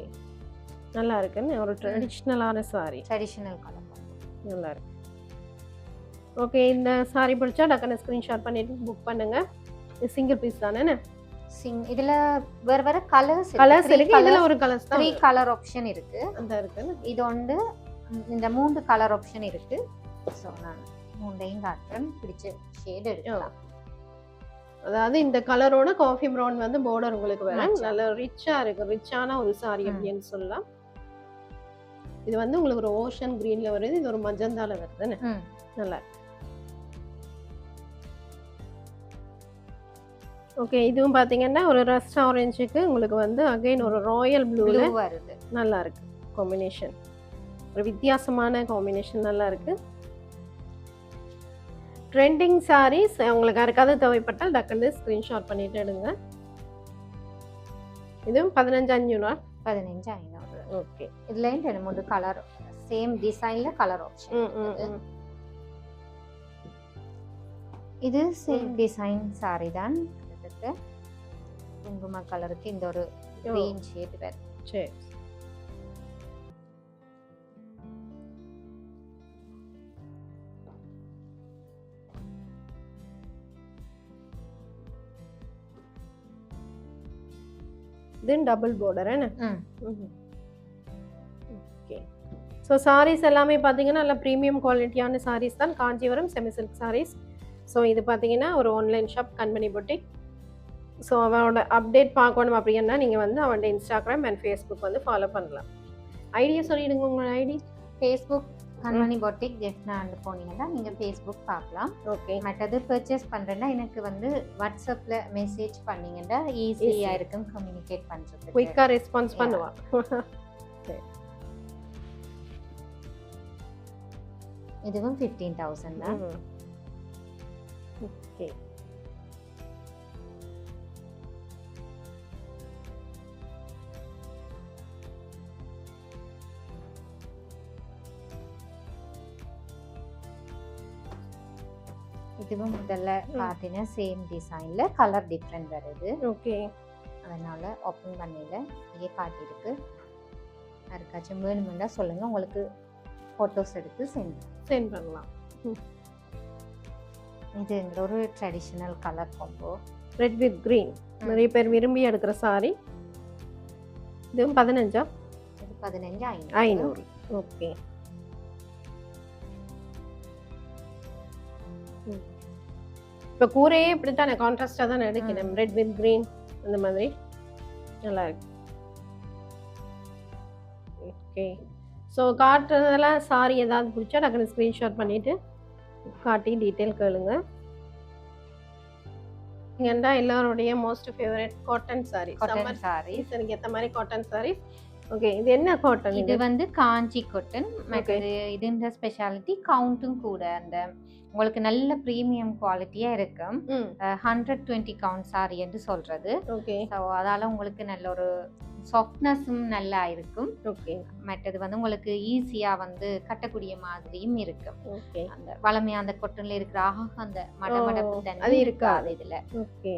நல்லா இருக்குன்னு ஒரு ட்ரெடிஷ்னலான சாரி. Traditional colour. நல்லா இருக்கு. ஓகே. இந்த சாரி பிடிச்சா டக்குனு ஸ்கிரீன்ஷாட் பண்ணிட்டு புக் பண்ணுங்க. இது சிங்கிள் பீஸ் தானே? இதுல வேற வேற கலர்ஸ் இருக்கு. இதுல ஒரு கலர்ஸ் தான் 3 கலர் ஆப்ஷன் இருக்கு. அந்த இருக்கு. இது வந்து இந்த 3 கலர் ஆப்ஷன் இருக்கு. சோ நான் 3டையும் காட்டுறேன். பிடிச்ச ஷேட் எடுக்கலாம். அதாவது இந்த கலரோட காஃபி ப்ரவுன் வந்து பார்டர் உங்களுக்கு வரும். Match. நல்ல ரிச்சா இருக்கு. ரிச்சான ஒரு சாரி அப்படின்னு சொல்லலாம். இது வந்து உங்களுக்கு ஒரு ஓஷன் கிரீன்ல வருது. இது ஒரு மஜந்தால வருதுன்னு. நல்லா இருக்கு. ஓகே. இதுவும் பாத்தீங்கன்னா ஒரு ரஸ்ட் ஆரஞ்சுக்கு உங்களுக்கு வந்து அகைன் ஒரு ராயல் ப்ளூல வருது. நல்லா இருக்கு காம்பினேஷன். ஒரு வித்தியாசமான காம்பினேஷன் நல்லா இருக்கு. ட்ரெண்டிங் சாரீஸ் உங்களுக்கு யாருக்காவது தேவைப்பட்டால் டக்குன்னு ஸ்கிரீன்ஷாட் பண்ணிட்டு எடுங்க. இதுவும் 15,500. 15,500. ஓகே. இதுலயும் 2-3 கலர் சேம் டிசைன்ல கலர் ஆப்ஷன். இது சேம் டிசைன் சாரி தான். குங்கும கலருக்கு இந்த ஒரு கிரீன் ஷேட் வருது. சரி. தென் டபுள் பார்டர் என்ன? ஓகே. ஸோ சாரீஸ் எல்லாமே பார்த்தீங்கன்னா நல்ல ப்ரீமியம் குவாலிட்டியான சாரீஸ் தான். Kanchipuram semi silk saris. So இது பார்த்தீங்கன்னா ஒரு online shop Kanmani boutique. So அவனோட அப்டேட் பார்க்கணும் அப்படின்னா நீங்கள் வந்து அவனோட இன்ஸ்டாகிராம் அண்ட் ஃபேஸ்புக் வந்து ஃபாலோ பண்ணலாம். ஐடியா சொல்லிடுங்க உங்களோட ஐடி. ஃபேஸ்புக் கண்மணி பொட்டிக் ஜெஃப்னான்னு போனீங்கன்னா நீங்கள் ஃபேஸ்புக் பார்க்கலாம். ஓகே. மற்றது பர்ச்சேஸ் பண்ணுறேன்னா எனக்கு வந்து வாட்ஸ்அப்பில் மெசேஜ் பண்ணிங்கன்னா ஈஸியாக இருக்கும் கம்யூனிகேட் பண்ணுறது. குயிக்காக ரெஸ்பான்ஸ் பண்ணுவான். இதுவும் 15,000 தான். ஓகே. இதுவும் முதல்ல பார்த்தீங்கன்னா சேம் டிசைன்ல கலர் டிஃப்ரெண்ட் வருது. ஓகே. அதனால ஓப்பன் பண்ணல இங்கே காட்டியிருக்கு. யாருக்காச்சும் வேணுமெண்டா சொல்லுங்க, உங்களுக்கு ஃபோட்டோஸ் எடுத்து சென்ட் பண்ணலாம். இது ஒரு traditional colour combo. Red with green நிறைய பேர் விரும்பி எடுக்கிற சாரி. இதுவும் 15. இது 15,500. ஓகே. இப்போ கூரையே இப்படித்தானே கான்ட்ராஸ்டாக தானே எடுக்கணும். ரெட் வித் கிரீன் அந்த மாதிரி நல்லா இருக்கு. ஓகே. ஸோ காட்டுறதெல்லாம் சாரி ஏதாவது பிடிச்சா டக்குனு ஸ்க்ரீன்ஷாட் பண்ணிவிட்டு காட்டி டீட்டெயில் கேளுங்க. ஏன்னா எல்லாருடைய most favourite cotton sorry. Cotton sorry எனக்கு ஏற்ற மாதிரி காட்டன் சாரி. ஓகே. இது என்ன காட்டன்? இது வந்து காஞ்சி காட்டன். மற்றது இதுன்ற ஸ்பெஷாலிட்டி கவுண்ட்டும் கூட அந்த உங்களுக்கு நல்ல ப்ரீமியம் குவாலிட்டியா இருக்கும். 120 கவுண்ட் சாரி என்று சொல்றது. ஓகே. ஸோ அதால உங்களுக்கு நல்ல ஒரு சாஃப்ட்னஸும் நல்லா இருக்கும். ஓகே. மற்றது வந்து உங்களுக்கு ஈஸியா வந்து கட்டக்கூடிய மாதிரியும் இருக்கும். ஓகே. அந்த வளமையா அந்த கொட்டன்ல இருக்கிற அந்த மடமடப்பு தன்மை அது இருக்காது இதுல. ஓகே.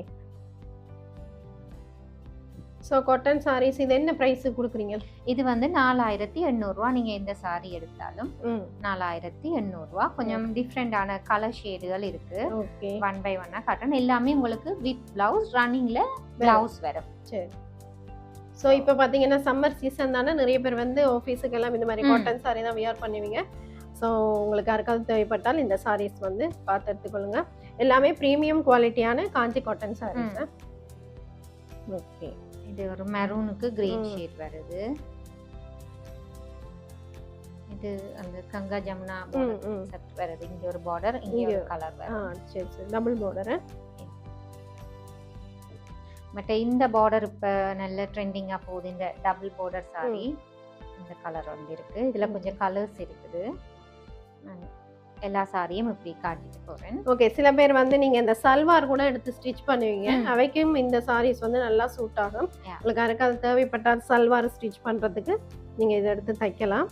ஸோ காட்டன் சாரீஸ் இது என்ன ப்ரைஸுக்கு கொடுக்குறீங்க? இது வந்து 4800 ரூபா. நீங்க எந்த சாரி எடுத்தாலும் ம். 4800 ரூபா. கொஞ்சம் டிஃப்ரெண்டான கலர் ஷேடுகள் இருக்கு. ஓகே. 1 பை 1 காட்டன் எல்லாமே உங்களுக்கு வித் பிளவுஸ், ரன்னிங்ல பிளவுஸ் வரும். சரி. ஸோ இப்போ பார்த்தீங்கன்னா சம்மர் சீசன் தானே, நிறைய பேர் வந்து ஆஃபீஸுக்கு எல்லாம் இந்த மாதிரி காட்டன் சாரி தான் வியர் பண்ணுவீங்க. ஸோ உங்களுக்கு யாருக்காவது தேவைப்பட்டால் இந்த சாரீஸ் வந்து பார்த்து எடுத்துக்கொள்ளுங்க. எல்லாமே ப்ரீமியம் குவாலிட்டியான காஞ்சி காட்டன் சாரீஸ். ஓகே. இது ஒரு மெரூனுக்கு கிரீன் ஷேட் வருது. இது அந்த கங்கா ஜமுனா செட் வருது. இங்க ஒரு பார்டர், இங்க ஒரு கலர் வருது. சரி சரி, டபுள் பார்டர். பட் இந்த பார்டர் இப்ப நல்ல ட்ரெண்டிங்கா போகுது. இந்த டபுள் பார்டர் சாரி இந்த கலர் வந்து இருக்கு. இதுல கொஞ்சம் கலர்ஸ் இருக்குது. எல்லா சாரியும் இப்படி காட்டிட்டு போறேன். ஓகே. சில பேர் வந்து நீங்க இந்த சல்வார் கூட எடுத்து ஸ்டிச் பண்ணுவீங்க. அவைக்கும் இந்த சாரீஸ் வந்து நல்லா சூட் ஆகும். உங்களுக்கு யாருக்காவது தேவைப்பட்டால் சல்வார் ஸ்டிச் பண்றதுக்கு நீங்க இதை எடுத்து தைக்கலாம்.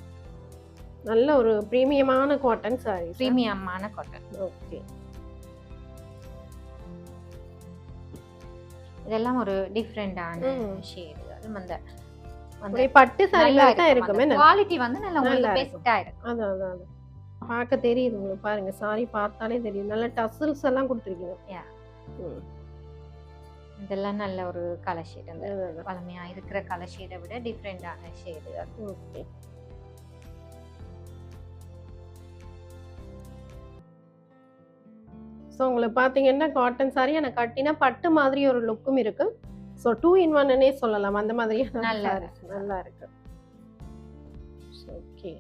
நல்ல ஒரு பிரீமியமான காட்டன் சாரி. பிரீமியமான காட்டன். ஓகே. இதெல்லாம் ஒரு டிஃபரெண்டான ஷேட். அந்த பட்டு சாரி தான் இருக்குமே. குவாலிட்டி வந்து நல்ல உங்களுக்கு பெஸ்டா இருக்கும். அதான் பார்க்க தெரியுது உங்களுக்கு. பாருங்க சாரி பார்த்தாலே தெரியும். நல்ல டசல்ஸ் எல்லாம் கொடுத்துருக்கீங்க. இதெல்லாம் நல்ல ஒரு கலர் ஷேட். அந்த பழமையா இருக்கிற கலர் ஷேடை விட டிஃப்ரெண்டான ஷேடு. ஓகே. ஸோ உங்களுக்கு பார்த்தீங்கன்னா காட்டன் சாரி எனக்கு கட்டினா பட்டு மாதிரி ஒரு லுக்கும் இருக்கு. ஸோ 2 in 1ன்னே சொல்லலாம். அந்த மாதிரி நல்லா இருக்கு. ஓகே.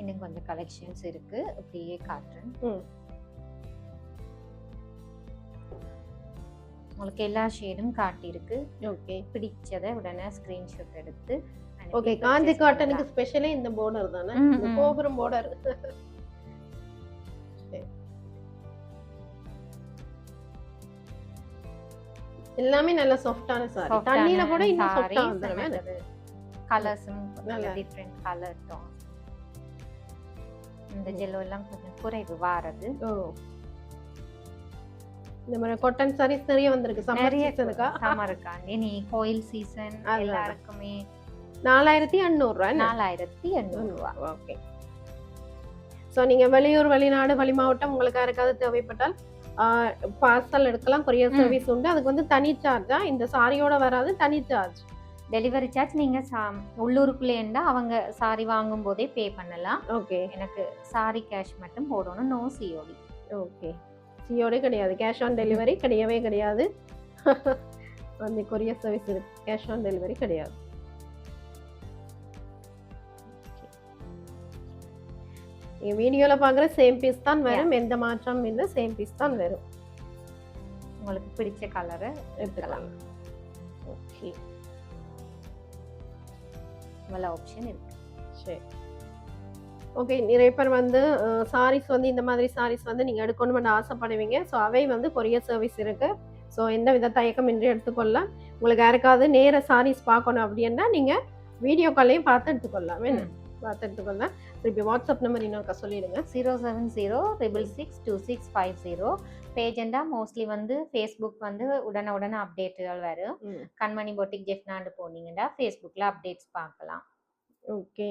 இன்னும் கொஞ்சம் கலெக்ஷன்ஸ் இருக்கு. அப்படியே காட்டுறேன். உங்களுக்கு எல்லா ஷேடும் காட்டியிருக்கு. ஓகே. பிடிச்சதை உடனே ஸ்கிரீன்ஷாட் எடுத்து. ஓகே. காஞ்சி காட்டனுக்கு ஸ்பெஷலே இந்த பார்டர் தானே, இந்த கோபுரம் பார்டர். எல்லாமே நல்ல சாஃப்ட்டான சாரி. தண்ணில கூட இன்னும் சாஃப்ட்டா வந்துருமே. கலர்ஸும் நல்ல டிஃபரண்ட் கலர் டோன். இந்த ஜெல்லோ எல்லாம் கொஞ்சம் குறைவு வாரது. இந்த மாதிரி காட்டன் சாரீஸ் நிறைய வந்திருக்கு சம்மர் சீசனுக்கா. சம்மருக்காண்டி நீ கோயில் சீசன் எல்லாருக்குமே 4800 ரூபாய். 4800 ரூபா. ஓகே. ஸோ நீங்க வெளியூர், வெளிநாடு, வெளி மாவட்டம் உங்களுக்கு யாருக்காவது தேவைப்பட்டால் பார்சல் எடுக்கலாம். கொரியர் சர்வீஸ் உண்டு. அதுக்கு வந்து தனி சார்ஜா? இந்த சாரியோட வராது, தனி சார்ஜ். டெலிவரி சார்ஜ் நீங்க உள்ளூருக்குள்ளேண்டா அவங்க சாரி வாங்கும் போதே பே பண்ணலாம். ஓகே. எனக்கு சாரி கேஷ் மட்டும் போடணும். No COD. ஓகே. சிஓடி கிடையாது, கேஷ் ஆன் டெலிவரி கிடையவே கிடையாது. அந்த கொரியர் சர்வீஸ் இருக்கு, கேஷ் ஆன் டெலிவரி கிடையாது. நீங்க வீடியோல பாக்குற சேம் பீஸ் தான் வரும். எந்த மாற்றமும் இல்லை, சேம் பீஸ் தான் வரும். உங்களுக்கு பிடிச்ச கலரை எடுத்துக்கலாம். ஓகே. இவ்வளவு ஆப்ஷன் இருக்கு. சரி. ஓகே. நிறைய பேர் வந்து சாரீஸ் வந்து இந்த மாதிரி சாரீஸ் வந்து நீங்க எடுக்கணும்னு ஆசைப்படுவீங்க. ஸோ அவை வந்து கொரியர் சர்வீஸ் இருக்கு. ஸோ எந்த வித தயக்கமின்றி எடுத்துக்கொள்ளலாம். உங்களுக்கு யாருக்காவது நேர சாரீஸ் பார்க்கணும் அப்படின்னா நீங்க வீடியோ காலையும் பார்த்து எடுத்துக்கொள்ளலாம். பார்த்து எடுத்துக்கொள்ளலாம். இப்போ வாட்ஸ்அப் நம்பர் இன்னொருக்கா சொல்லிடுங்க. 070662650. பேஜெண்டா மோஸ்ட்லி வந்து ஃபேஸ்புக் வந்து உடனே அப்டேட்டுகள் வரும். கண்மணி பொட்டிக் ஜெஃப்னாண்டு போனீங்கன்னா ஃபேஸ்புக்கில் அப்டேட்ஸ் பார்க்கலாம். ஓகே.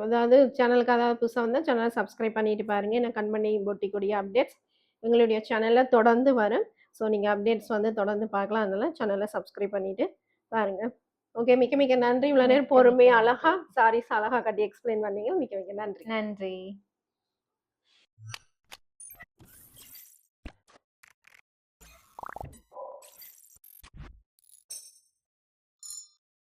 அதாவது சேனலுக்கு அதாவது புதுசாக வந்தால் சேனலை சப்ஸ்கிரைப் பண்ணிட்டு பாருங்க. ஏன்னா கண்மணி பொட்டிக்குடைய அப்டேட்ஸ் எங்களுடைய சேனலில் தொடர்ந்து வரும். ஸோ நீங்கள் அப்டேட்ஸ் வந்து தொடர்ந்து பார்க்கலாம். அதனால சேனலை சப்ஸ்கிரைப் பண்ணிட்டு பாருங்க. ஓகே. மிக்க நன்றி. இவ்வளோ நேரம் பொறுமையாக அழகா சாரீஸ் அழகா கட்டி எக்ஸ்பிளைன் பண்ணீங்க. மிக்க நன்றி. நன்றி.